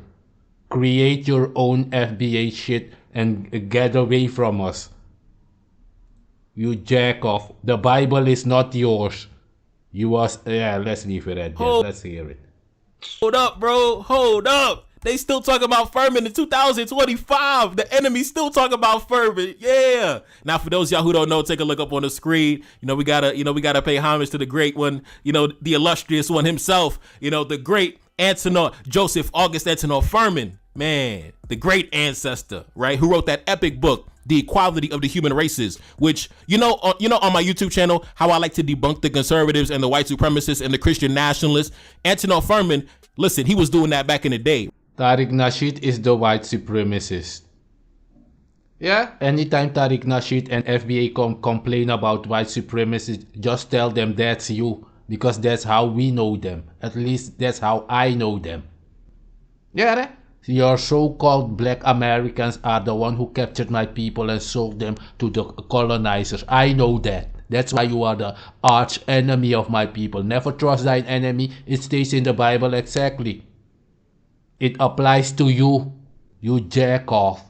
Create your own FBA shit and get away from us. You jack off. The Bible is not yours. You was, yeah, let's leave it at that. Let's hear it. Hold up, bro. Hold up. They still talking about Furman in 2025. The enemy still talking about Furman. Yeah. Now, for those of y'all who don't know, take a look up on the screen. We gotta pay homage to the great one. The illustrious one himself. The great Joseph August Antonin Furman. Man, the great ancestor, right? Who wrote that epic book, The Equality of the Human Races, which, on my YouTube channel, how I like to debunk the conservatives and the white supremacists and the Christian nationalists. Antonin Furman, listen, he was doing that back in the day. Tariq Nasheed is the white supremacist. Yeah, anytime Tariq Nasheed and FBA complain about white supremacists, just tell them that's you, because that's how we know them. At least that's how I know them. Yeah, your so-called black Americans are the one who captured my people and sold them to the colonizers. I know that. That's why you are the arch enemy of my people. Never trust thine enemy. It stays in the Bible exactly. It applies to you. You jack off.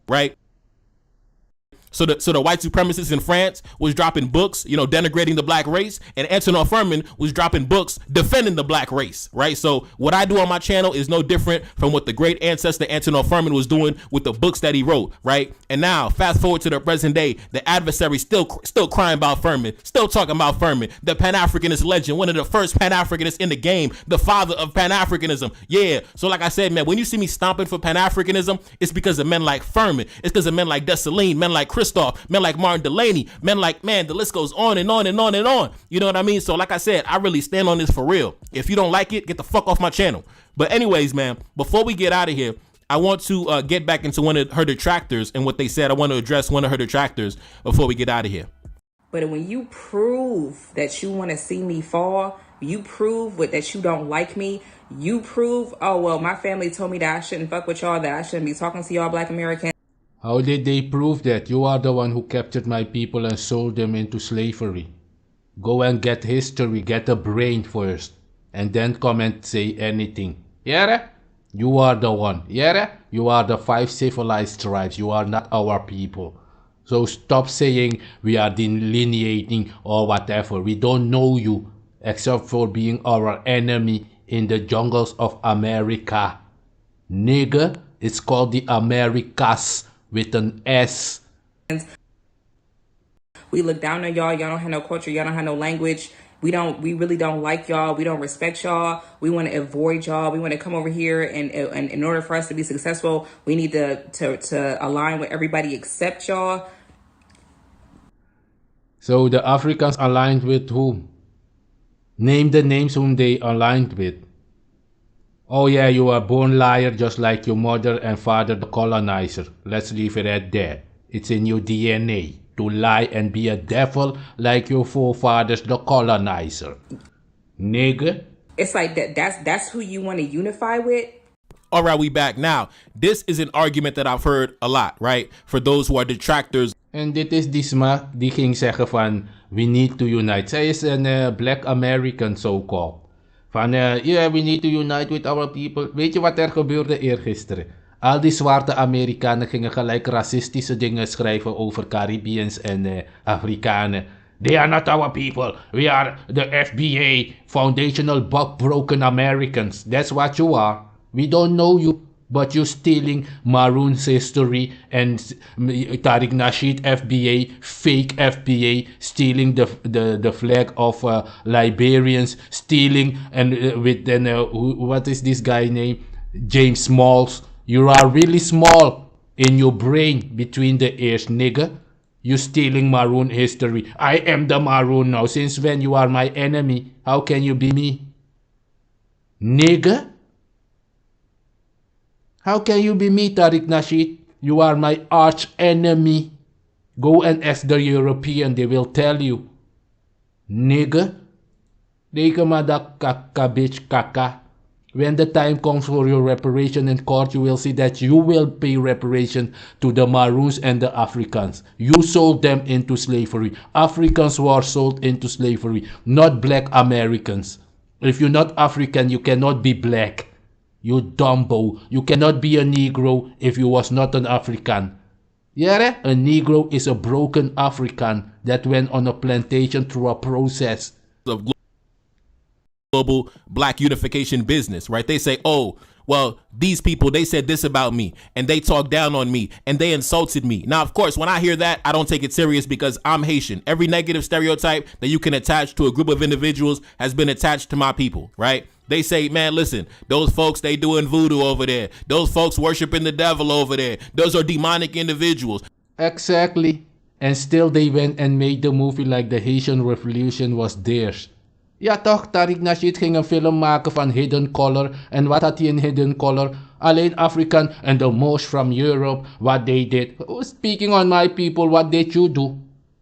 Right? So the white supremacists in France was dropping books, denigrating the black race, and Antonin Furman was dropping books defending the black race, right? So what I do on my channel is no different from what the great ancestor Antonin Furman was doing with the books that he wrote, right? And now, fast forward to the present day, the adversary still crying about Furman, still talking about Furman, the Pan-Africanist legend, one of the first Pan-Africanists in the game, the father of Pan-Africanism. Yeah. So like I said, man, when you see me stomping for Pan-Africanism, it's because of men like Furman. It's because of men like Dessalines, men like Christoph, men like Martin Delaney, men like, man, the list goes on and on and on and on. You know what I mean? So like I said, I really stand on this for real. If you don't like it, get the fuck off my channel. But anyways, man, before we get out of here, I want to get back into one of her detractors and what they said. I want to address one of her detractors before we get out of here. But when you prove that you want to see me fall, you prove that you don't like me, you prove, oh, well, my family told me that I shouldn't fuck with y'all, that I shouldn't be talking to y'all black Americans. How did they prove that? You are the one who captured my people and sold them into slavery. Go and get history, get a brain first, and then come and say anything. Yeah? You are the one. Yeah? You are the 5 civilized tribes. You are not our people. So stop saying we are delineating or whatever. We don't know you except for being our enemy in the jungles of America. Nigga, it's called the Americas with an S. We look down on y'all. Y'all don't have no culture. Y'all don't have no language. We really don't like y'all. We don't respect y'all. We want to avoid y'all. We want to come over here, and in order for us to be successful, we need to align with everybody except y'all. So the Africans aligned with whom? Name the names whom they aligned with. Oh yeah, you are born liar just like your mother and father the colonizer. Let's leave it at that. It's in your DNA to lie and be a devil like your forefathers the colonizer. Nigga. It's like that's who you want to unify with. All right, we back. Now, this is an argument that I've heard a lot, right? For those who are detractors. En dit is Disma die ging zeggen van we need to unite. Zij is een black American so-called. Van yeah, we need to unite with our people. Weet je wat er gebeurde eergisteren? Al die zwarte Amerikanen gingen gelijk racistische dingen schrijven over Caribbeans en Afrikanen. They are not our people. We are the FBA, foundational broken Americans. That's what you are. We don't know you, but you're stealing Maroon's history and Tariq Nasheed FBA, fake FBA, stealing the flag of Liberians, stealing and with then what is this guy name? James Smalls. You are really small in your brain between the ears, nigga. You stealing Maroon history. I am the Maroon now. Since when you are my enemy? How can you be me? Nigger? How can you be me, Tariq Nasheed? You are my arch enemy. Go and ask the European, they will tell you. Nigger? Rekenmada kaka bitch kaka. When the time comes for your reparation in court, you will see that you will pay reparation to the Maroons and the Africans. You sold them into slavery. Africans were sold into slavery, not black Americans. If you're not African, you cannot be black. You dumbo. You cannot be a Negro if you was not an African. Yeah, a Negro is a broken African that went on a plantation through a process of global black unification business, right? They say, oh, well, these people, they said this about me and they talked down on me and they insulted me. Now, of course, when I hear that, I don't take it serious because I'm Haitian. Every negative stereotype that you can attach to a group of individuals has been attached to my people, right? They say, man, listen, those folks, they doing voodoo over there. Those folks worshiping the devil over there. Those are demonic individuals. Exactly. And still they went and made the movie like the Haitian Revolution was theirs. Ja toch, Tariq Nasheed ging een film maken van Hidden Color. En wat had hij in Hidden Color? Alleen African and the most from Europe, what they did. Speaking on my people, what did you do?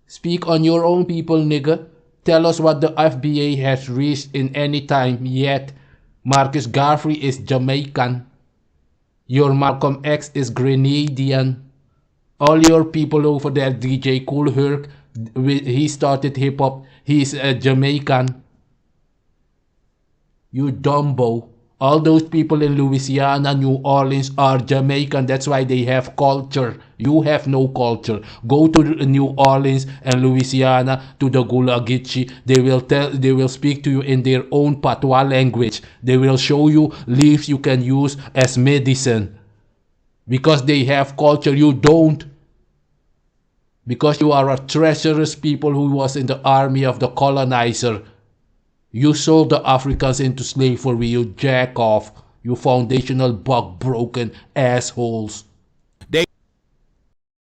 Speak on your own people, nigga. Tell us what the FBA has reached in any time yet. Marcus Garvey is Jamaican. Your Malcolm X is Grenadian. All your people over there, DJ Kool Herc, he started hip hop. He's a Jamaican. You dumbo. All those people in Louisiana, New Orleans are Jamaican. That's why they have culture. You have no culture. Go to New Orleans and Louisiana to the Gulagichi. They will speak to you in their own patois language. They will show you leaves you can use as medicine. Because they have culture, you don't. Because you are a treacherous people who was in the army of the colonizer. You sold the Africans into slavery, you jack off, you foundational bug broken assholes. They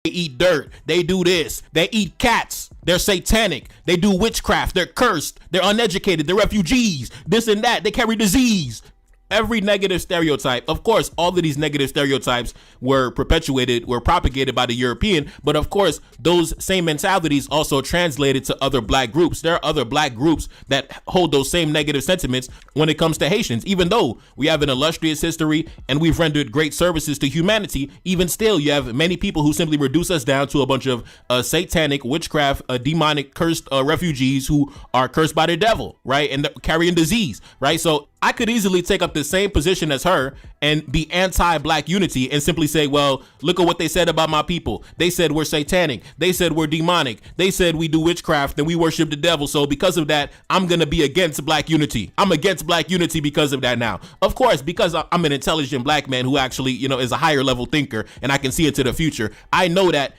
eat dirt, they do this, they eat cats, they're satanic, they do witchcraft, they're cursed, they're uneducated, they're refugees, this and that, they carry disease. Every negative stereotype, of course, all of these negative stereotypes were propagated by the European, but of course, those same mentalities also translated to other black groups. There are other black groups that hold those same negative sentiments when it comes to Haitians. Even though we have an illustrious history and we've rendered great services to humanity, even still, you have many people who simply reduce us down to a bunch of satanic, witchcraft, demonic, cursed refugees who are cursed by the devil, right? And carrying disease, right? So I could easily take up the same position as her and be anti-black unity and simply say, well, look at what they said about my people. They said we're satanic. They said we're demonic. They said we do witchcraft and we worship the devil. So because of that, I'm going to be against black unity. I'm against black unity because of that now. Of course, because I'm an intelligent black man who actually, is a higher level thinker and I can see into the future. I know that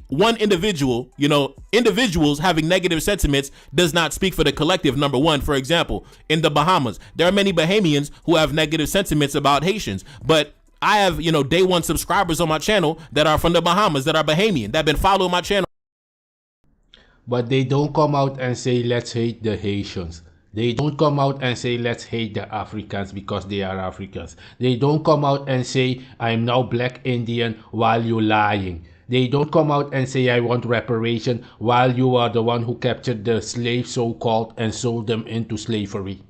one individual, individuals having negative sentiments does not speak for the collective. Number one, for example, in the Bahamas, there are many Bahamians who have negative sentiments about Haitians, but I have, day one subscribers on my channel that are from the Bahamas, that are Bahamian, that have been following my channel. But they don't come out and say, let's hate the Haitians. They don't come out and say, let's hate the Africans because they are Africans. They don't come out and say, I'm now black Indian while you're lying. They don't come out and say, I want reparation while you are the one who captured the slaves, so-called, and sold them into slavery.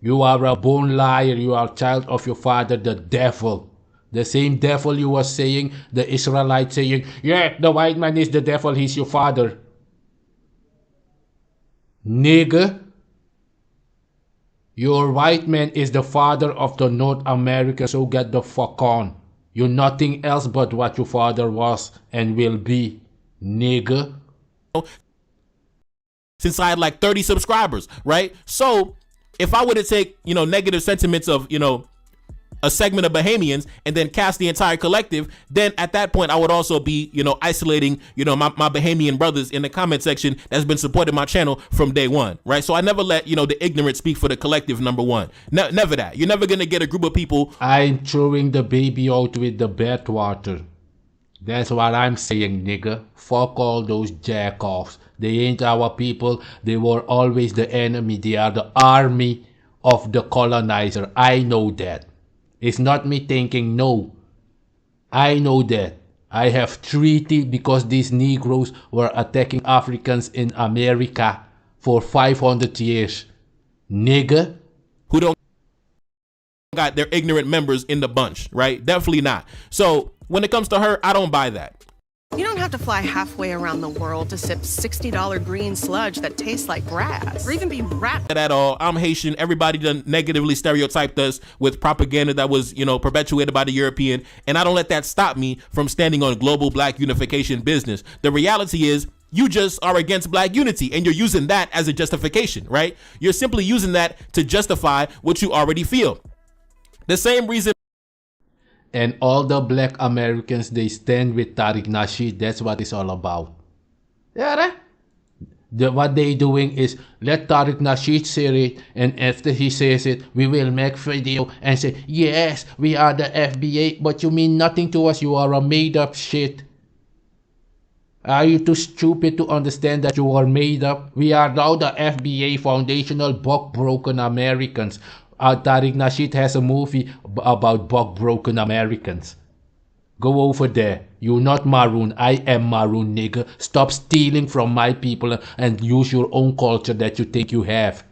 You are a born liar. You are a child of your father, the devil. The same devil you were saying, the Israelites saying, yeah, the white man is the devil, he's your father. Nigger. Your white man is the father of the North America, so get the fuck on. You're nothing else but what your father was and will be, nigger. Since I had like 30 subscribers, right? So if I were to take, negative sentiments of, a segment of Bahamians and then cast the entire collective, then at that point I would also be, isolating, my Bahamian brothers in the comment section that's been supporting my channel from day one, right? So I never let, the ignorant speak for the collective, number one. Never that. You're never going to get a group of people. I'm throwing the baby out with the bathwater. That's what I'm saying, nigga. Fuck all those jackoffs. They ain't our people. They were always the enemy. They are the army of the colonizer. I know that. It's not me thinking no. I know that. I have treaty because these Negroes were attacking Africans in America for 500 years. Nigga. Who don't got their ignorant members in the bunch, right? Definitely not. So when it comes to her, I don't buy that. You don't have to fly halfway around the world to sip $60 green sludge that tastes like grass, or even be wrapped At all. I'm Haitian. Everybody done negatively stereotyped us with propaganda that was, perpetuated by the European. And I don't let that stop me from standing on global black unification business. The reality is you just are against black unity and you're using that as a justification, right? You're simply using that to justify what you already feel. The same reason. And all the black Americans, they stand with Tariq Nasheed. That's what it's all about. Yeah, what they doing is let Tariq Nasheed say it, and after he says it, we will make video and say, yes, we are the FBA, but you mean nothing to us. You are a made up shit. Are you too stupid to understand that you are made up? We are now the FBA, foundational buck broken Americans. Tariq Nasheed has a movie about buck broken Americans. Go over there. You're not maroon. I am maroon, nigga. Stop stealing from my people and use your own culture that you think you have.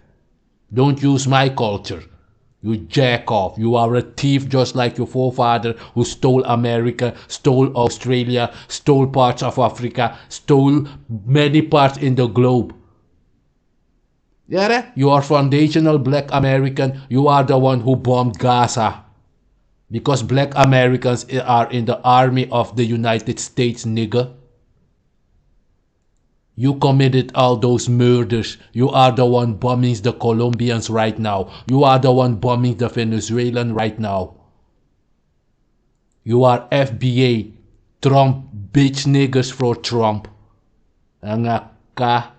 Don't use my culture. You jack off. You are a thief just like your forefather who stole America, stole Australia, stole parts of Africa, stole many parts in the globe. Yeah, you are foundational black American. You are the one who bombed Gaza. Because black Americans are in the army of the United States, nigga. You committed all those murders. You are the one bombing the Colombians right now. You are the one bombing the Venezuelan right now. You are FBA. Trump bitch niggas for Trump. Angaka.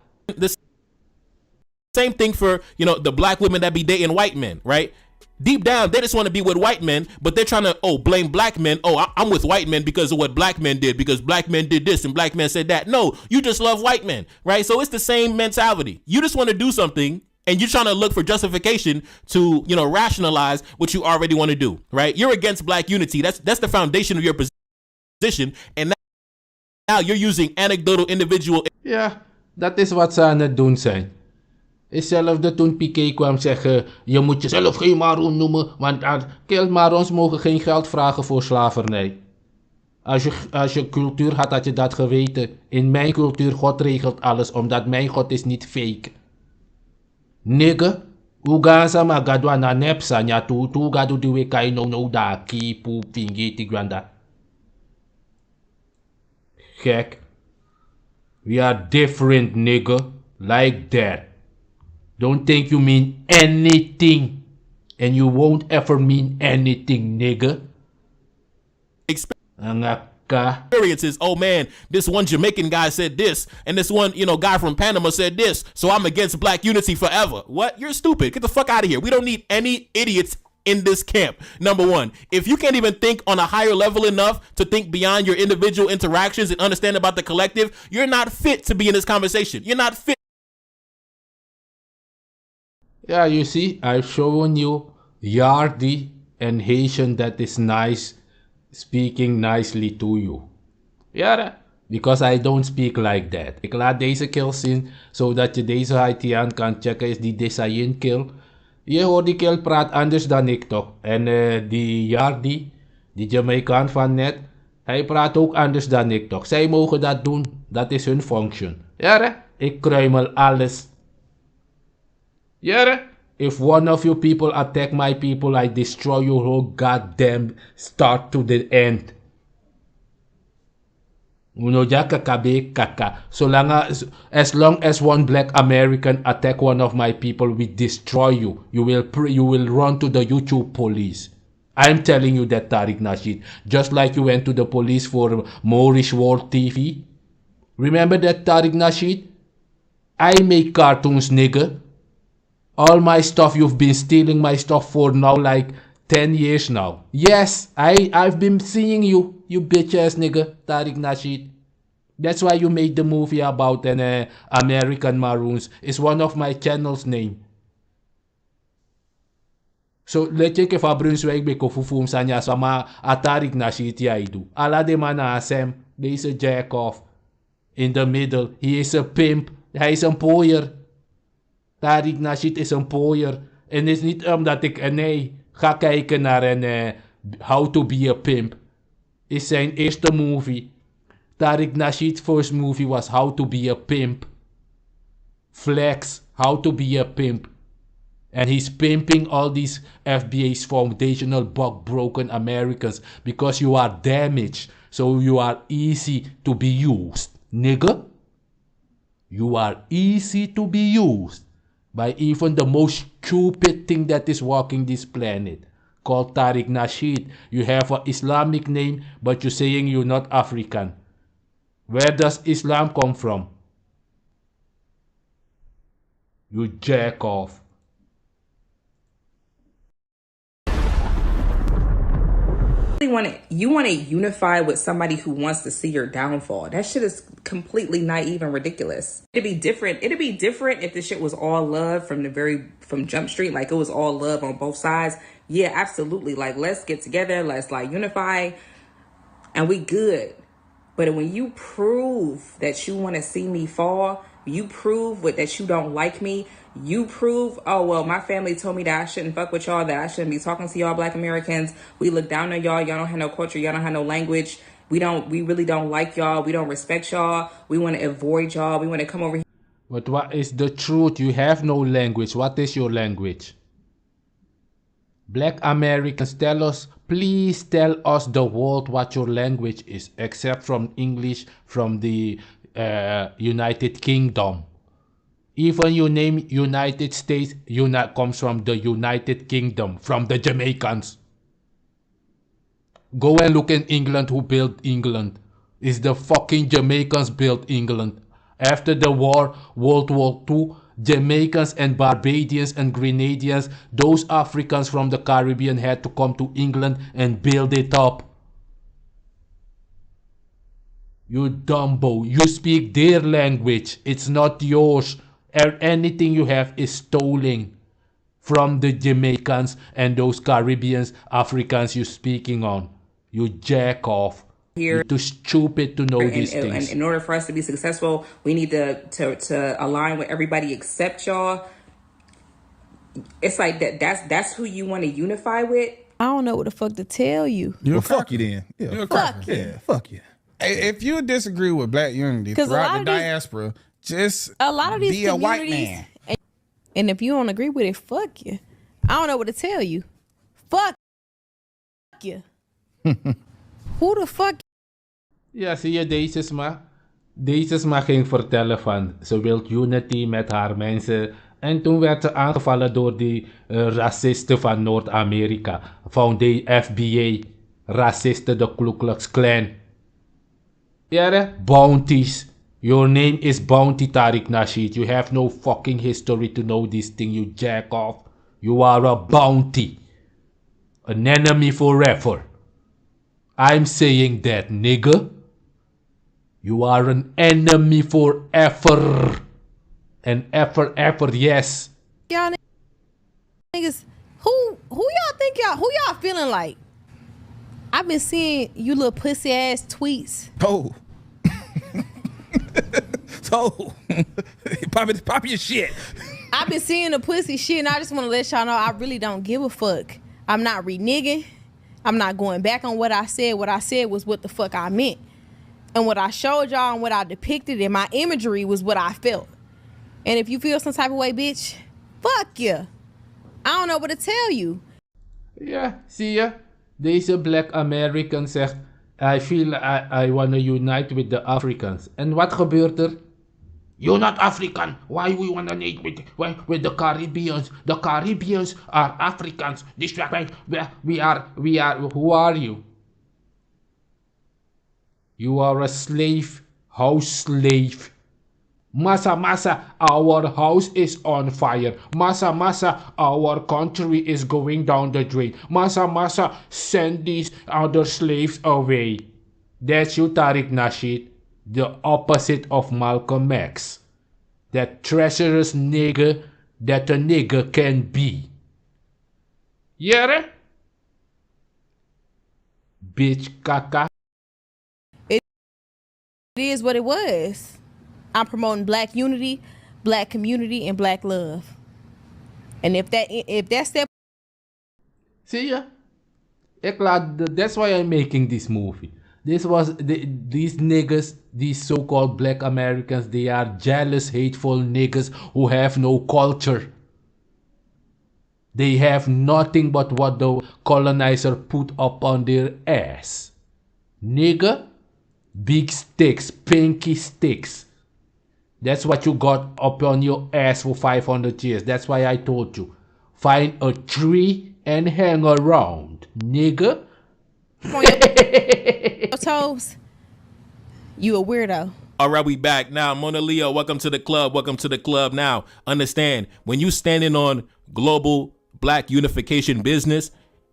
Same thing for, the black women that be dating white men, right? Deep down, they just want to be with white men, but they're trying to, blame black men. I'm with white men because of what black men did, because black men did this and black men said that. No, you just love white men, right? So it's the same mentality. You just want to do something and you're trying to look for justification to, rationalize what you already want to do, right? You're against black unity. That's the foundation of your position. And now you're using anecdotal individual. Ja, dat is wat ze aan het doen zijn. Hetzelfde toen Piqué kwam zeggen, je moet jezelf geen Maroon noemen, want Marons mogen geen geld vragen voor slavernij. Als je cultuur had, had je dat geweten. In mijn cultuur, God regelt alles, omdat mijn God is niet fake. Nigga, uganza magadwa na nepsa, nya tu gadu diwe kai no da ki pu pingiti granda. Gek. We are different, nigga. Like that. Don't think you mean anything. And you won't ever mean anything, nigga. Experiences. Oh man, this one Jamaican guy said this, and this one, guy from Panama said this, so I'm against black unity forever. What? You're stupid. Get the fuck out of here. We don't need any idiots in this camp. Number one, if you can't even think on a higher level enough to think beyond your individual interactions and understand about the collective, you're not fit to be in this conversation. You're not fit. Yeah, you see, I've shown you Yardi and Haitian that is nice, speaking nicely to you. Yeah, because I don't speak like that. Ik laat deze kill zien, zodat je deze Haitian kan checken, is die Desayin kill. Je hoort die kill praat anders dan ik toch. En die Yardi, die Jamaican van net, hij praat ook anders dan ik toch. Zij mogen dat doen, dat is hun function. Ja, ik kruimel alles. Yeah, if one of you people attack my people, I destroy your whole goddamn start to the end. As long as one black American attack one of my people, we destroy you. You will run to the YouTube police. I'm telling you that, Tariq Nasheed. Just like you went to the police for Moorish World TV. Remember that, Tariq Nasheed? I make cartoons, nigga. All my stuff, you've been stealing my stuff for now like 10 years now. Yes, I've been seeing you, you bitch ass nigga, Tariq Nasheed. That's why you made the movie about an American Maroons. It's one of my channel's name. So, let je ke fa Brunswijk be ko fufum sanya sama Tariq Nasheed ya idu. Ala de mana Sam, deze jack off. In the middle, he is a pimp. Hij is een pooier. Tariq Nasheed is een pooier. En het is niet omdat ik, nee, ga kijken naar een How to be a Pimp. Is zijn eerste movie. Tariq Nasheed's first movie was How to be a Pimp. Flex, How to be a Pimp. And he's pimping all these FBA's foundational buck broken Americans because you are damaged. So you are easy to be used. Nigga. You are easy to be used by even the most stupid thing that is walking this planet, called Tariq Nasheed. You have an Islamic name, but you're saying you're not African. Where does Islam come from? You jack off. You want to unify with somebody who wants to see your downfall. That shit is completely naive and ridiculous. It'd be different if this shit was all love from Jump Street, like it was all love on both sides. Yeah, absolutely. Like, let's get together, let's like unify, and we good. But when you prove that you want to see me fall, you prove that you don't like me, you prove, oh, well, my family told me that I shouldn't fuck with y'all, that I shouldn't be talking to y'all Black Americans. We look down on y'all. Y'all don't have no culture. Y'all don't have no language. We really don't like y'all. We don't respect y'all. We want to avoid y'all. We want to come over here. But what is the truth? You have no language. What is your language? Black Americans, please tell us the world what your language is, except from English from the United Kingdom. Even your name United States comes from the United Kingdom, from the Jamaicans. Go and look in England who built England. It's the fucking Jamaicans built England. After the war, World War II, Jamaicans and Barbadians and Grenadians, those Africans from the Caribbean had to come to England and build it up. You dumbo, you speak their language, it's not yours. Anything you have is stolen from the Jamaicans and those Caribbeans, Africans you're speaking on. You jack off. You're too stupid to know these things. And in order for us to be successful, we need to align with everybody except y'all. It's like that's who you want to unify with. I don't know what the fuck to tell you. Well, fuck you then. Yeah, You're a cracker. Yeah, fuck you. If you disagree with Black unity throughout the diaspora, just a lot of these be a white man. And if you don't agree with it, fuck you. I don't know what to tell you. Fuck you. Who the fuck? Ja, zie je, deze sma ging vertellen van ze wil unity met haar mensen. En toen werd ze aangevallen door die racisten van Noord-Amerika. Van de FBA, racisten, de Ku Klux Klan. Ja, bounties. Your name is Bounty Tariq Nasheed. You have no fucking history to know this thing, you jack off. You are a bounty. An enemy forever. I'm saying that, nigga. You are an enemy forever. And ever, yes. Y'all niggas, who y'all feeling like? I've been seeing you little pussy ass tweets. Oh. So, pop your shit. I've been seeing the pussy shit, and I just want to let y'all know I really don't give a fuck. I'm not reneging. I'm not going back on what I said. What I said was what the fuck I meant. And what I showed y'all and what I depicted in my imagery was what I felt. And if you feel some type of way, bitch, fuck you. I don't know what to tell you. Ja, zie je? Deze Black American zegt, I feel I want to unite with the Africans. En wat gebeurt er? You're not African. Why we want to unite with the Caribbeans? The Caribbeans are Africans. This we are. Who are you? You are a slave, house slave. Masa, our house is on fire. Masa, our country is going down the drain. Masa, send these other slaves away. That's you, Tariq Nasheed, the opposite of Malcolm X. That treacherous nigger that a nigger can be. Yeah? Bitch caca. It is what it was. I'm promoting black unity, black community, and black love. And if that's that. See ya? That's why I'm making this movie. These niggas, these so-called black Americans, they are jealous, hateful niggas who have no culture. They have nothing but what the colonizer put up on their ass. Nigga, big sticks, pinky sticks. That's what you got up on your ass for 500 years. That's why I told you. Find a tree and hang around, nigga. On your toes. You a weirdo. All right, we back now. Mona Leo, welcome to the club. Welcome to the club. Now, understand, when you standing on global black unification business,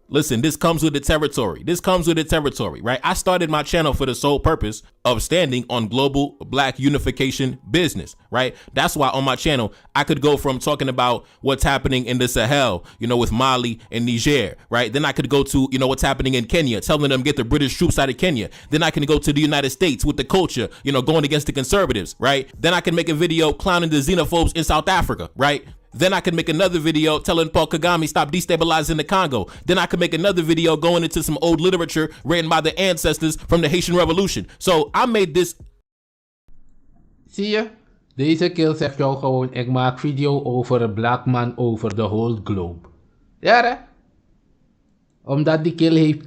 listen, this comes with the territory. This comes with the territory, right? I started my channel for the sole purpose of standing on global black unification business, right? That's why on my channel, I could go from talking about what's happening in the Sahel, with Mali and Niger, right? Then I could go to, what's happening in Kenya, telling them get the British troops out of Kenya. Then I can go to the United States with the culture, going against the conservatives, right? Then I can make a video clowning the xenophobes in South Africa, right? Then I could make another video telling Paul Kagame stop destabilizing the Congo. Then I could make another video going into some old literature written by the ancestors from the Haitian Revolution. So I made this. Zie je? Deze kill zegt jou gewoon, ik maak video over een black man over the whole globe. Ja hè? Omdat die kill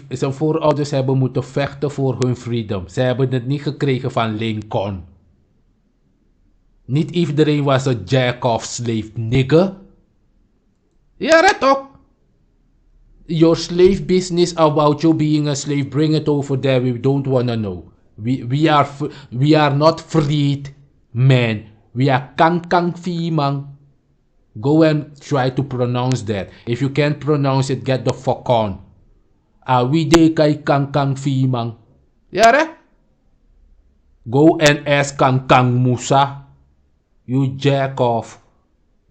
zijn voorouders hebben moeten vechten voor hun freedom. Ze hebben het niet gekregen van Lincoln. Niet iedereen was een jack-off slave, nigga. Ja, dat ook. Your slave business about you being a slave, bring it over there. We don't wanna know. We are not freed, man. We are kang femang. Go and try to pronounce that. If you can't pronounce it, get the fuck on. We de kai kang femang. Ja, go and ask kang Musa. You jack off.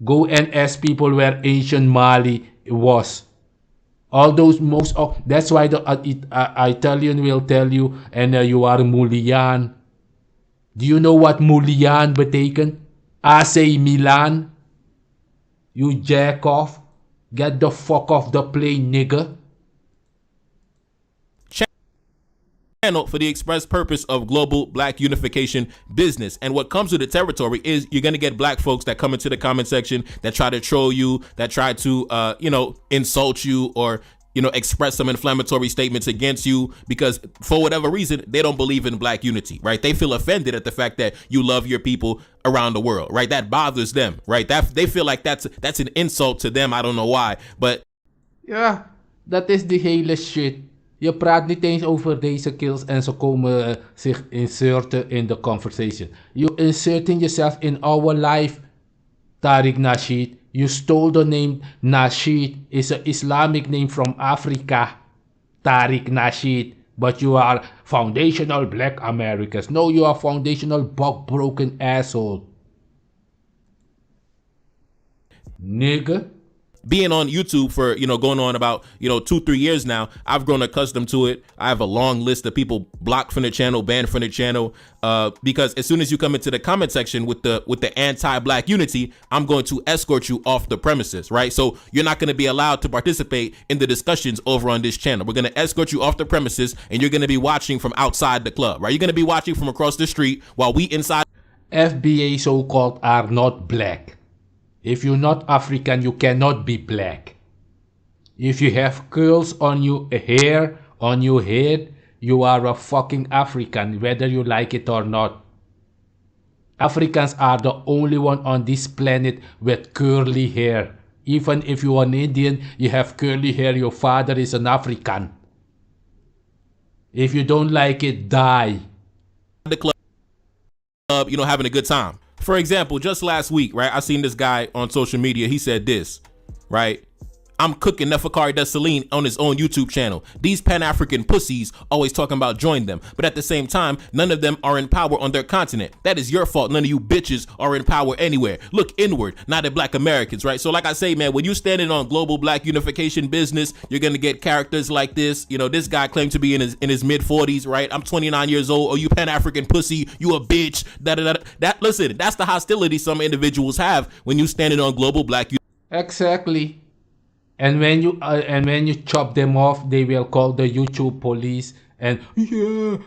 Go and ask people where ancient Mali was. All those that's why the Italian will tell you, and you are Mulian. Do you know what Mulian betekent? AC Milan. You jack off. Get the fuck off the plane, nigga. Channel for the express purpose of global black unification business. And what comes with the territory is you're going to get black folks that come into the comment section that try to troll you, that try to, insult you or, express some inflammatory statements against you because for whatever reason, they don't believe in black unity, right? They feel offended at the fact that you love your people around the world, right? That bothers them, right? They feel like that's an insult to them. I don't know why, but. Ja, dat is die hele shit. Je praat niet eens over deze kills en ze komen zich inserten in the conversation. You inserting yourself in our life, Tariq Nasheed. You stole the name Nasheed. It's an Islamic name from Africa, Tariq Nasheed. But you are foundational black Americans. No, you are foundational buck-broken asshole. Nigga. Being on YouTube for, going on about, 2-3 years now, I've grown accustomed to it. I have a long list of people blocked from the channel, banned from the channel, because as soon as you come into the comment section with the anti-black unity, I'm going to escort you off the premises, right? So you're not going to be allowed to participate in the discussions over on this channel. We're going to escort you off the premises and you're going to be watching from outside the club, right? You're going to be watching from across the street while we inside. FBA so-called are not black. If you're not African, you cannot be black. If you have curls on your hair, on your head, you are a fucking African, whether you like it or not. Africans are the only one on this planet with curly hair. Even if you are an Indian, you have curly hair, your father is an African. If you don't like it, die. The club, having a good time. For example, just last week, right, I seen this guy on social media. He said this, right? I'm cooking Nefakari Desaline on his own YouTube channel. These Pan-African pussies always talking about join them. But at the same time, none of them are in power on their continent. That is your fault. None of you bitches are in power anywhere. Look inward, not at black Americans, right? So like I say, man, when you standing on global black unification business, you're going to get characters like this. You know, this guy claimed to be in his mid 40s, right? I'm 29 years old. Oh, you Pan-African pussy. You a bitch. Listen, that's the hostility some individuals have when you standing on global black. Exactly. And when you chop them off, they will call the YouTube police and yeah,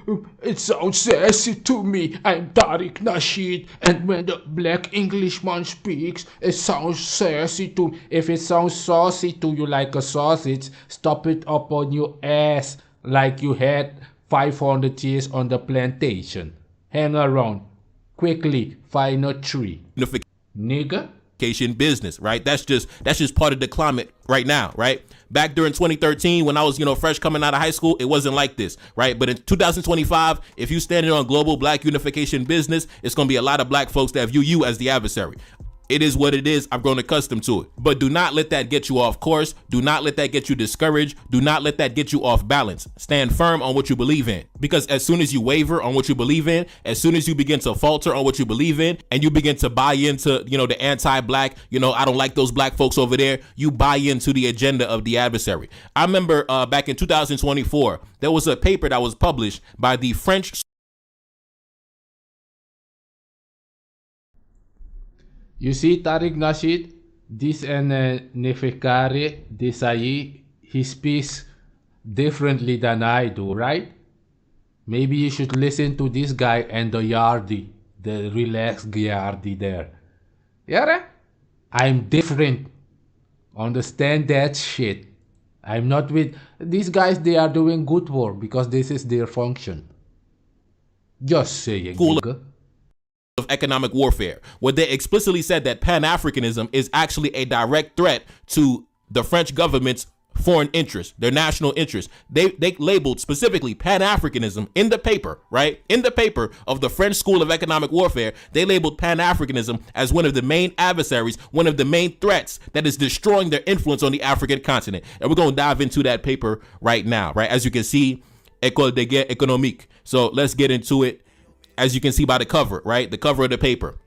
it sounds sassy to me. I'm Tariq Nasheed, and when the black Englishman speaks, it sounds sassy to me. If it sounds saucy to you like a sausage, stop it up on your ass like you had 500 years on the plantation. Hang around, quickly find a tree, nigga. Business, right? That's just part of the climate right now, right? Back during 2013, when I was, fresh coming out of high school, it wasn't like this, right? But in 2025, if you standing on global black unification business, it's going to be a lot of black folks that view you as the adversary. It is what it is. I've grown accustomed to it. But do not let that get you off course. Do not let that get you discouraged. Do not let that get you off balance. Stand firm on what you believe in. Because as soon as you waver on what you believe in, as soon as you begin to falter on what you believe in, and you begin to buy into, the anti-black, I don't like those black folks over there, you buy into the agenda of the adversary. I remember back in 2024, there was a paper that was published by the French. You see, Tariq Nasheed, this and Nefekare Desai, he speaks differently than I do, right? Maybe you should listen to this guy and the Yardi, the relaxed Yardi there. Yeah, I'm different. Understand that shit. I'm not with these guys. They are doing good work because this is their function. Just saying. Of economic warfare, where they explicitly said that Pan-Africanism is actually a direct threat to the French government's foreign interests, their national interests. They labeled specifically Pan-Africanism in the paper, right? In the paper of the French School of Economic Warfare, they labeled Pan-Africanism as one of the main adversaries, one of the main threats that is destroying their influence on the African continent. And we're going to dive into that paper right now, right? As you can see, École de Guerre Économique. So let's get into it. As you can see by the cover, right? The cover of the paper.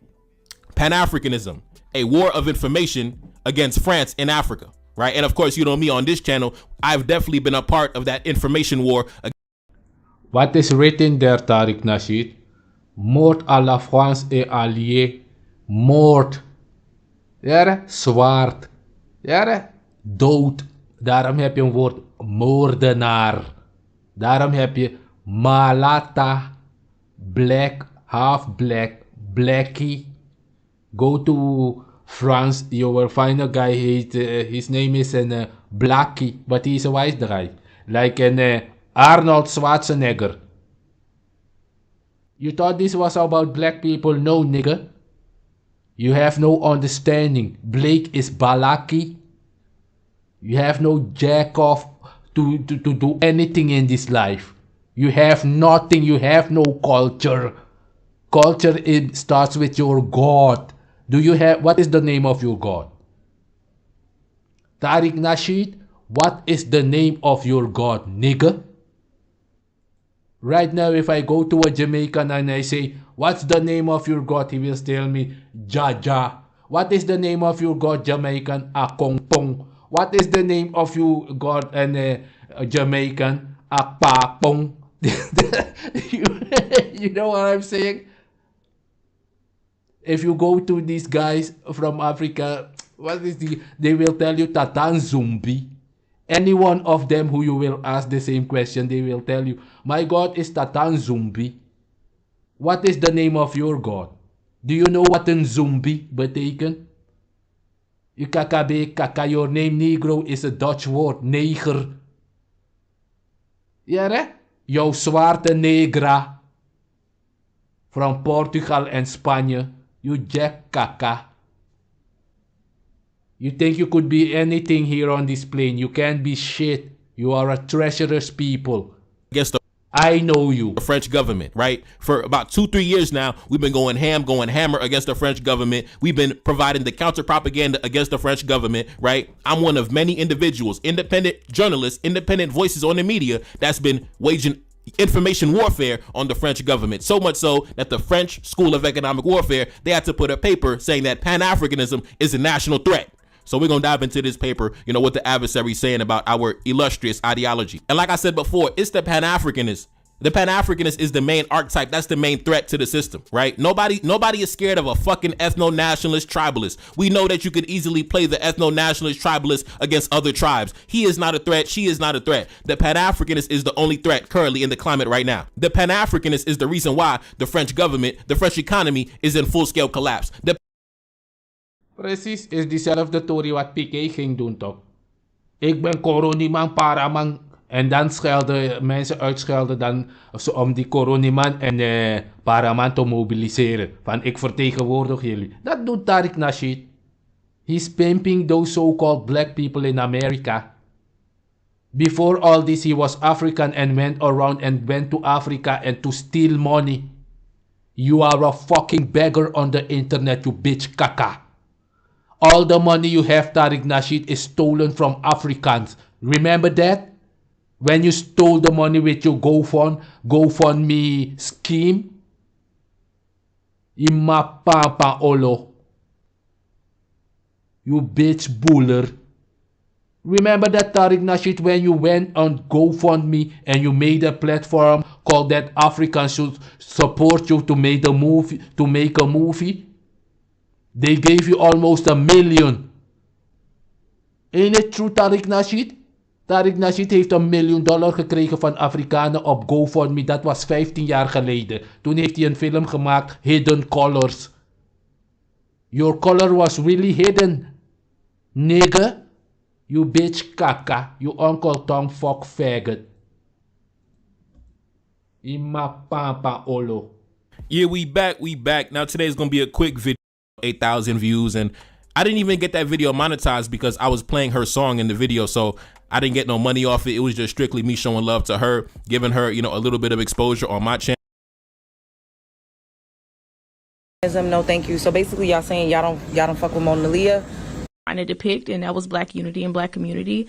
Pan-Africanism, a war of information against France in Africa, right? And of course, me on this channel, I've definitely been a part of that information war. What is written there, Tariq Nasheed? Moord à la France et alliés. Moord. Ja, zwaard. Ja, dood. Daarom heb je een woord moordenaar. Daarom heb je malata. Black, half black, blackie. Go to France, you will find a guy, his name is Blackie, but he's a white guy. Like an Arnold Schwarzenegger. You thought this was about black people? No, nigga. You have no understanding. Blake is Balaki. You have no jack off to do anything in this life. You have nothing. You have no culture. Culture starts with your God. What is the name of your God? Tariq Nasheed, what is the name of your God, nigga? Right now, if I go to a Jamaican and I say, what's the name of your God? He will tell me, Jaja. What is the name of your God, Jamaican? Akong Pong. What is the name of your God and Jamaican? Akpapong. You know what I'm saying? If you go to these guys from Africa, they will tell you Tatan Zumbi. Any one of them who you will ask the same question, they will tell you, my God is Tatan Zumbi. What is the name of your God? Do you know what een Zumbi betekent? Kaka, your name Negro is a Dutch word, neger. Ja, hè? Jouw zwarte negra. From Portugal and Spanje. You jack kaka. You think you could be anything here on this plane. You can't be shit. You are a treacherous people. Against the I know you. The French government, right? For about 2-3 years now, we've been going hammer against the French government. We've been providing the counter propaganda against the French government, right? I'm one of many individuals, independent journalists, independent voices on the media that's been waging information warfare on the French government. So much so that the French School of Economic Warfare, they had to put a paper saying that Pan-Africanism is a national threat. So we're going to dive into this paper, what the adversary's saying about our illustrious ideology. And like I said before, it's the Pan-Africanist. The Pan-Africanist is the main archetype. That's the main threat to the system, right? Nobody is scared of a fucking ethno-nationalist tribalist. We know that you could easily play the ethno-nationalist tribalist against other tribes. He is not a threat. She is not a threat. The Pan-Africanist is the only threat currently in the climate right now. The Pan-Africanist is the reason why the French government, the French economy is in full-scale collapse. Precies, is diezelfde Tory wat Piqué ging doen toch? Ik ben Coroniman, Paraman. En dan schelden mensen uitschelden dan om die Coroniman en Paraman te mobiliseren. Van ik vertegenwoordig jullie. Dat doet Tariq Nasheed. He's pimping those so-called black people in America. Before all this, he was African and went around and went to Africa and to steal money. You are a fucking beggar on the internet, you bitch kaka. All the money you have, Tariq Nasheed, is stolen from Africans. Remember that? When you stole the money with your GoFundMe scheme? Ima papa olo. You bitch buller. Remember that, Tariq Nasheed, when you went on GoFundMe and you made a platform called that Africans should support you to make a movie? They gave you almost $1 million. Ain't it true, Tariq Nasheed? Tariq Nasheed heeft $1 miljoen gekregen van Afrikanen op GoFundMe. Dat was 15 jaar geleden. Toen heeft hij een film gemaakt, Hidden Colors. Your color was really hidden. Nigga. You bitch kaka. You Uncle Tom fuck faggot. Ima papa olo. Yeah, we back. Now today's gonna be a quick video. 8,000 views, and I didn't even get that video monetized because I was playing her song in the video, so I didn't get no money off it. It was just strictly me showing love to her, giving her, a little bit of exposure on my channel. No, thank you. So basically, y'all saying y'all don't fuck with Mona Leo. Trying to depict, and that was black unity and black community.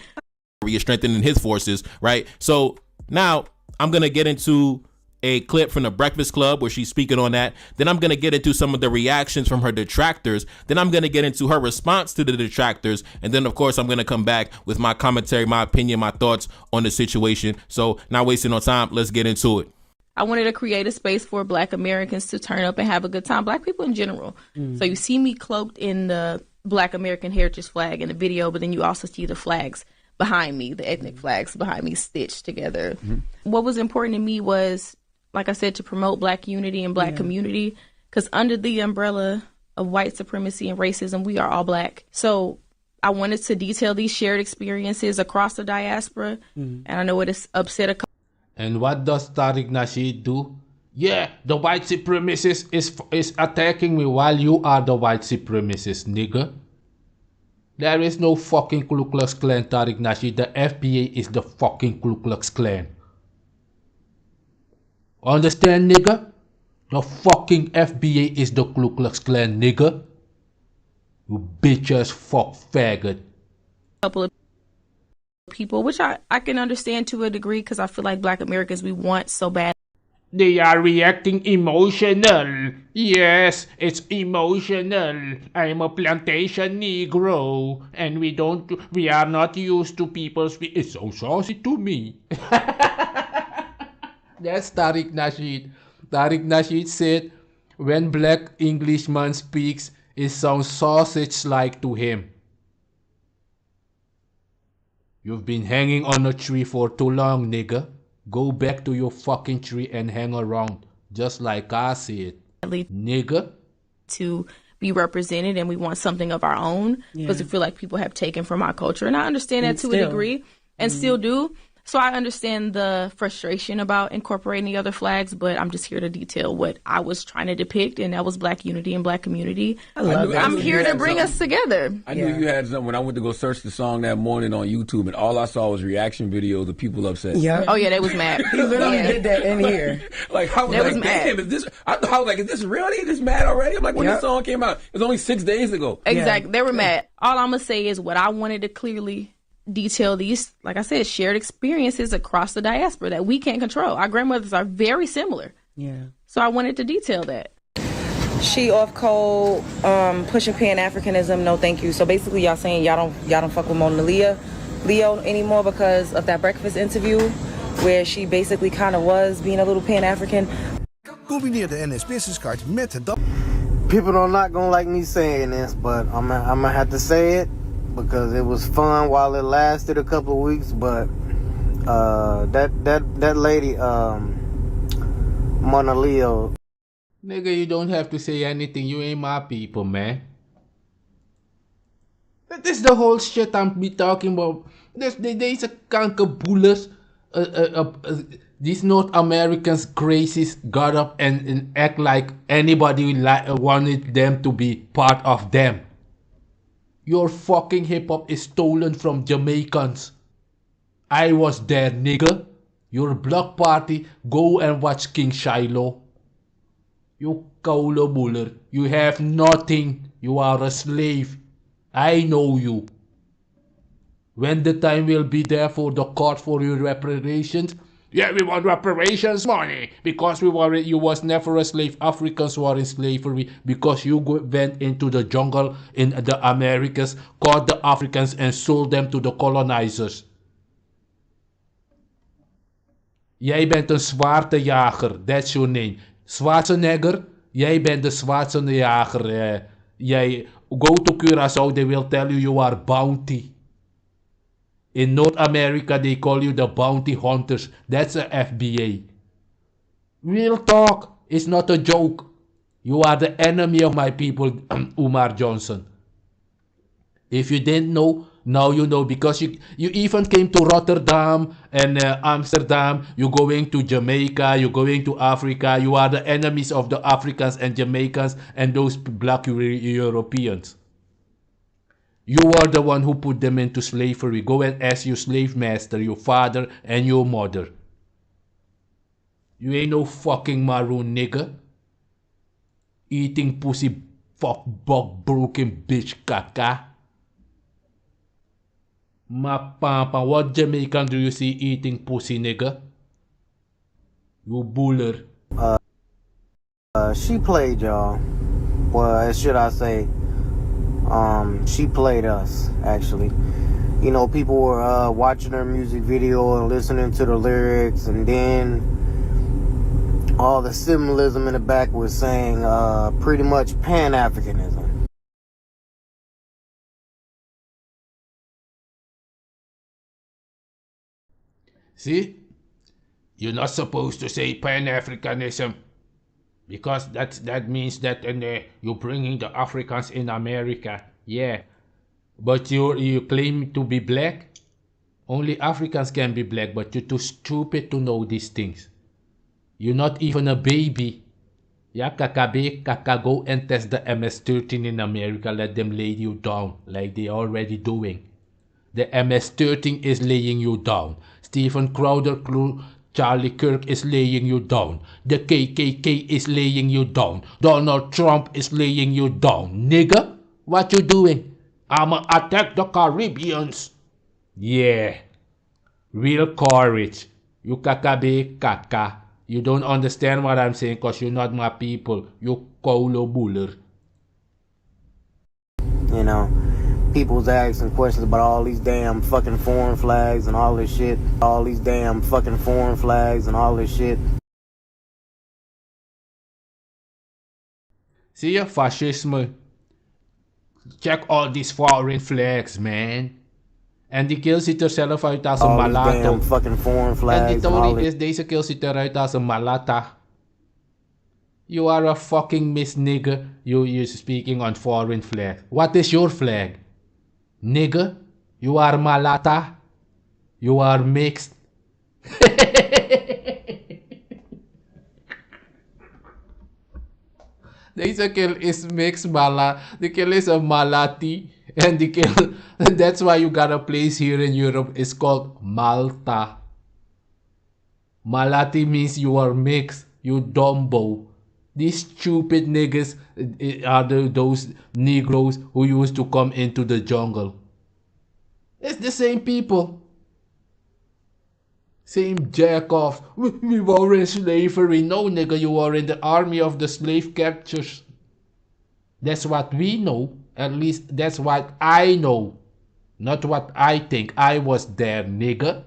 You're strengthening his forces, right? So now I'm gonna get into a clip from the Breakfast Club where she's speaking on that. Then I'm going to get into some of the reactions from her detractors. Then I'm going to get into her response to the detractors. And then, of course, I'm going to come back with my commentary, my opinion, my thoughts on the situation. So not wasting no time, let's get into it. I wanted to create a space for black Americans to turn up and have a good time. Black people in general. So you see me cloaked in the Black American Heritage flag in the video, but then you also see the flags behind me, the ethnic flags behind me stitched together. What was important to me was, like I said, to promote black unity and black community, because under the umbrella of white supremacy and racism, we are all black. So I wanted to detail these shared experiences across the diaspora, and I know it is upset a couple. And what does Tariq Nasheed do? Yeah, the white supremacist is attacking me while you are the white supremacist, nigga. There is no fucking Ku Klux Klan, Tariq Nasheed. The FBA is the fucking Ku Klux Klan. Understand, nigga? The fucking FBA is the Ku Klux Klan, nigga. You bitch ass fuck faggot. Couple of people, which I can understand to a degree, because I feel like black Americans, we want so bad. They are reacting emotional. Yes, it's emotional. I'm a plantation Negro, and we are not used to people speak. It's so saucy to me. That's Tariq Nasheed. Tariq Nasheed said, when black Englishman speaks, it sounds sausage-like to him. You've been hanging on a tree for too long, nigga. Go back to your fucking tree and hang around, just like I said, nigga. To be represented, and we want something of our own, because we feel like people have taken from our culture. And I understand that to a degree, and still do. So I understand the frustration about incorporating the other flags, but I'm just here to detail what I was trying to depict, and that was Black unity and Black community. I'm here to bring us together. I knew you had something when I went to go search the song that morning on YouTube, and all I saw was reaction videos of people upset. Yeah. Oh yeah, they was mad. He literally did that in here. Like, I was like, damn, is this? I was like, is this real? They just mad already? I'm like, when this song came out, it was only 6 days ago. Exactly, they were mad. All I'm gonna say is what I wanted to clearly detail these, like I said, shared experiences across the diaspora that we can't control. Our grandmothers are very similar. Yeah. So I wanted to detail that. She off code, pushing Pan-Africanism, no thank you. So basically y'all saying y'all don't fuck with Mona Leo anymore because of that breakfast interview where she basically kind of was being a little Pan-African. Combineer de NS-businesskaart met de dag. People are not gonna like me saying this, but I'm gonna have to say it because it was fun while it lasted a couple of weeks. But that lady, Mona Leo. Nigga, you don't have to say anything. You ain't my people, man. That is the whole shit I'm be talking about. Deze kankerboelers, these North Americans crazies got up and act like anybody wanted them to be part of them. Your fucking hip hop is stolen from Jamaicans. I was there, nigga. Your block party, go and watch King Shiloh. You koude boeler. You have nothing. You are a slave. I know you. When the time will be there for the court for your reparations. Yeah, we want reparations money. Because you was never a slave. Africans were in slavery. Because you went into the jungle in the Americas. Caught the Africans and sold them to the colonizers. Jij bent een zwaartejager. That's your name. Schwarzenegger, jij bent de zwaartejager. Jij go to Curaçao, they will tell you are bounty. In North America, they call you the bounty hunters. That's a FBA. Real talk. It's not a joke. You are the enemy of my people, Umar Johnson. If you didn't know, now you know, because you even came to Rotterdam and Amsterdam. You're going to Jamaica. You're going to Africa. You are the enemies of the Africans and Jamaicans and those black Europeans. You are the one who put them into slavery. Go and ask your slave master, your father and your mother. You ain't no fucking maroon nigga. Eating pussy, fuck, bug, broken bitch, kaka. Ma papa, what Jamaican do you see eating pussy, nigga? You buller. She played y'all. Well, should I say, she played us, actually. You know, people were watching her music video and listening to the lyrics, and then all the symbolism in the back was saying pretty much Pan-Africanism. See? You're not supposed to say Pan-Africanism. Because that means that you're bringing the Africans in America. Yeah. But you claim to be black? Only Africans can be black, but you're too stupid to know these things. You're not even a baby. Yeah, kaka go and test the MS-13 in America. Let them lay you down like they already doing. The MS-13 is laying you down. Stephen Crowder, Charlie Kirk is laying you down. The KKK is laying you down. Donald Trump is laying you down. Nigga, what you doing? I'ma attack the Caribbeans. Yeah. Real courage. You kaka. You don't understand what I'm saying because you're not my people. You kolo buller. You know, people's asking questions about all these damn fucking foreign flags and all this shit. All these damn fucking foreign flags and all this shit. Zie je, fascisme. Check all these foreign flags, man. En die kill ziet er zelf uit als een malato. En die Tory is, deze kill ziet eruit als een malata. You are a fucking miss nigger. You speaking on foreign flag. What is your flag? Nigger? You are malata? You are mixed? Deze kill is mixed mala. The kill is a malati. And the kill, that's why you got a place here in Europe. It's called Malta. Malati means you are mixed. You dumbo. These stupid niggas are those Negroes who used to come into the jungle. It's the same people. Same jack-offs. We were in slavery. No, nigga, you were in the army of the slave catchers. That's what we know. At least that's what I know. Not what I think. I was there, nigga.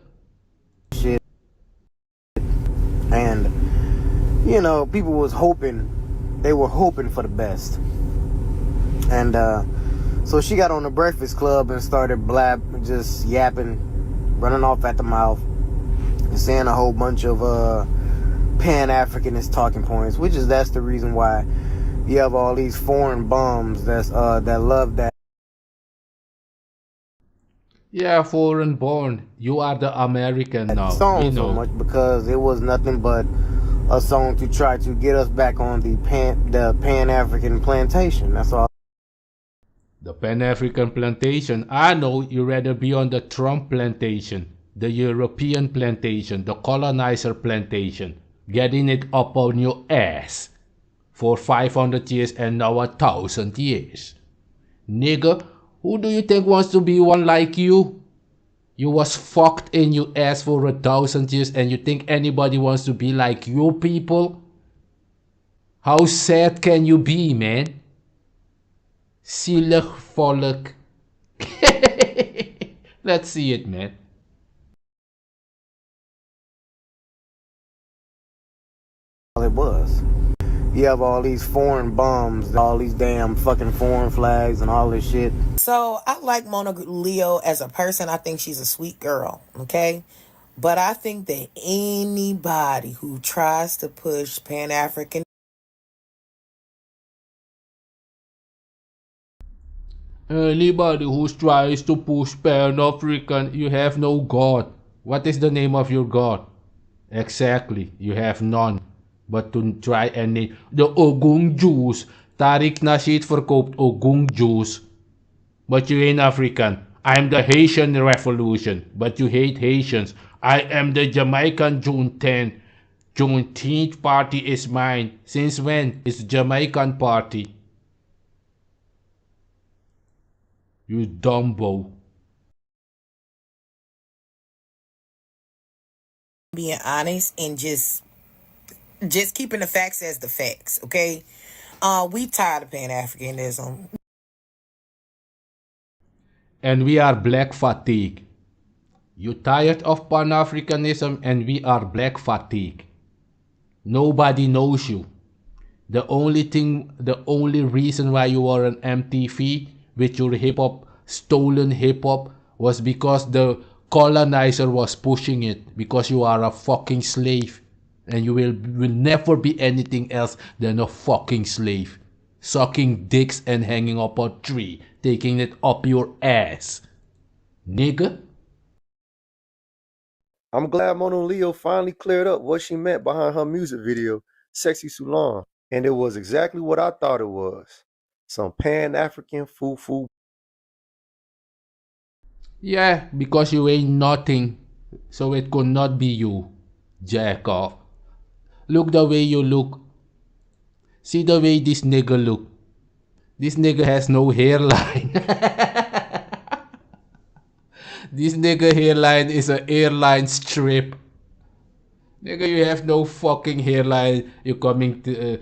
Shit. And, you know, people was hoping. They were hoping for the best. And, so she got on the Breakfast Club and started just yapping, running off at the mouth. And saying a whole bunch of Pan-Africanist talking points, that's the reason why you have all these foreign bums that love that. Yeah, foreign born. You are the American now. Song so much because it was nothing but a song to try to get us back on the Pan-African plantation. That's all. The Pan-African plantation. I know you rather be on the Trump plantation. The European plantation, the colonizer plantation, getting it up on your ass for 500 years and now 1,000 years. Nigga, who do you think wants to be one like you? You was fucked in your ass for 1,000 years and you think anybody wants to be like you people? How sad can you be, man? Zielig volk. Let's see it, man. It was. You have all these foreign bums, all these damn fucking foreign flags and all this shit. So I like Mona Leo as a person. I think she's a sweet girl, okay? But I think that anybody who tries to push Pan-African... Anybody who tries to push Pan-African, you have no God. What is the name of your God? Exactly, you have none. But to try and name the Ogung juice. Tariq Nasheed verkoopt Ogung juice. But you ain't African. I'm the Haitian Revolution. But you hate Haitians. I am the Jamaican Juneteenth. Juneteenth party is mine. Since when? It's Jamaican party. You dumbo. Being honest and just keeping the facts as the facts, okay? We tired of Pan-Africanism. And we are black fatigue. You tired of Pan-Africanism and we are black fatigue. Nobody knows you. The only reason why you were on MTV with your hip-hop, stolen hip-hop, was because the colonizer was pushing it. Because you are a fucking slave. And you will never be anything else than a fucking slave. Sucking dicks and hanging up a tree. Taking it up your ass. Nigga. I'm glad Mona Leo finally cleared up what she meant behind her music video, Sexy Sulan. And it was exactly what I thought it was. Some Pan-African foo-foo. Yeah, because you ain't nothing. So it could not be you. Jack off. Look the way you look. See the way this nigga look. This nigga has no hairline. This nigga hairline is an airline strip. Nigga, you have no fucking hairline. You're coming to...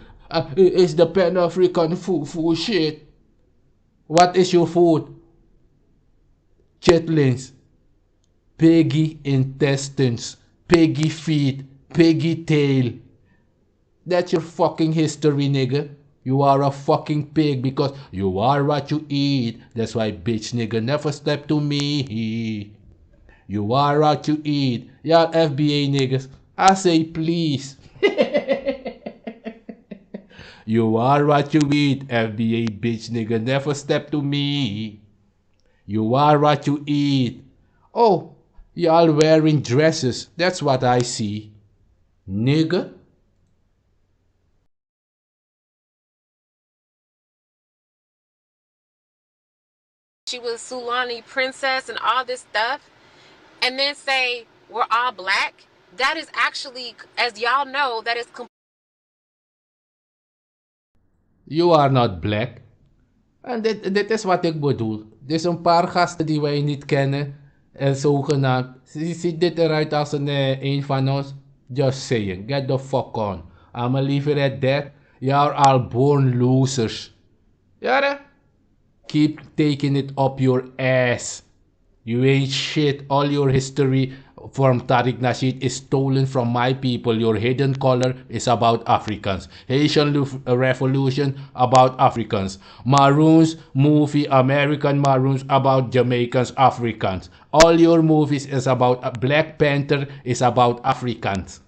it's the Pan-African food shit. What is your food? Chitlins. Piggy intestines. Piggy feet. Piggy tail. That's your fucking history, nigga. You are a fucking pig because you are what you eat. That's why bitch nigga never step to me. You are what you eat. Y'all FBA niggas, I say please. You are what you eat. FBA bitch nigga never step to me. You are what you eat. Oh, Y'all wearing dresses. That's what I see. Nigga. She was Sulani princess and all this stuff, and then say we're all black. That is actually, as y'all know, that is You are not black. En dit is wat ik bedoel. Dit is een paar gasten die wij niet kennen. En zogenaamd. Ziet dit eruit als een van ons? Just saying. Get the fuck on. I'ma leave it at that. Y'all are born losers. Ja, keep taking it up your ass. You ain't shit. All your history from Tariq Nasheed is stolen from my people. Your hidden color is about Africans. Haitian Revolution about Africans. Maroons movie, American Maroons about Jamaicans, Africans. All your movies is about Black Panther is about Africans.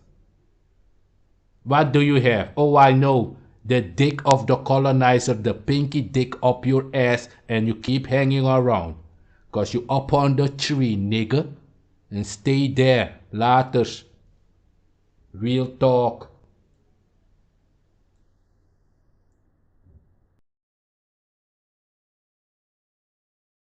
What do you have? Oh, I know. The dick of the colonizer, the pinky dick up your ass, and you keep hanging around. Cause you up on the tree, nigga. And stay there. Laters. Real talk.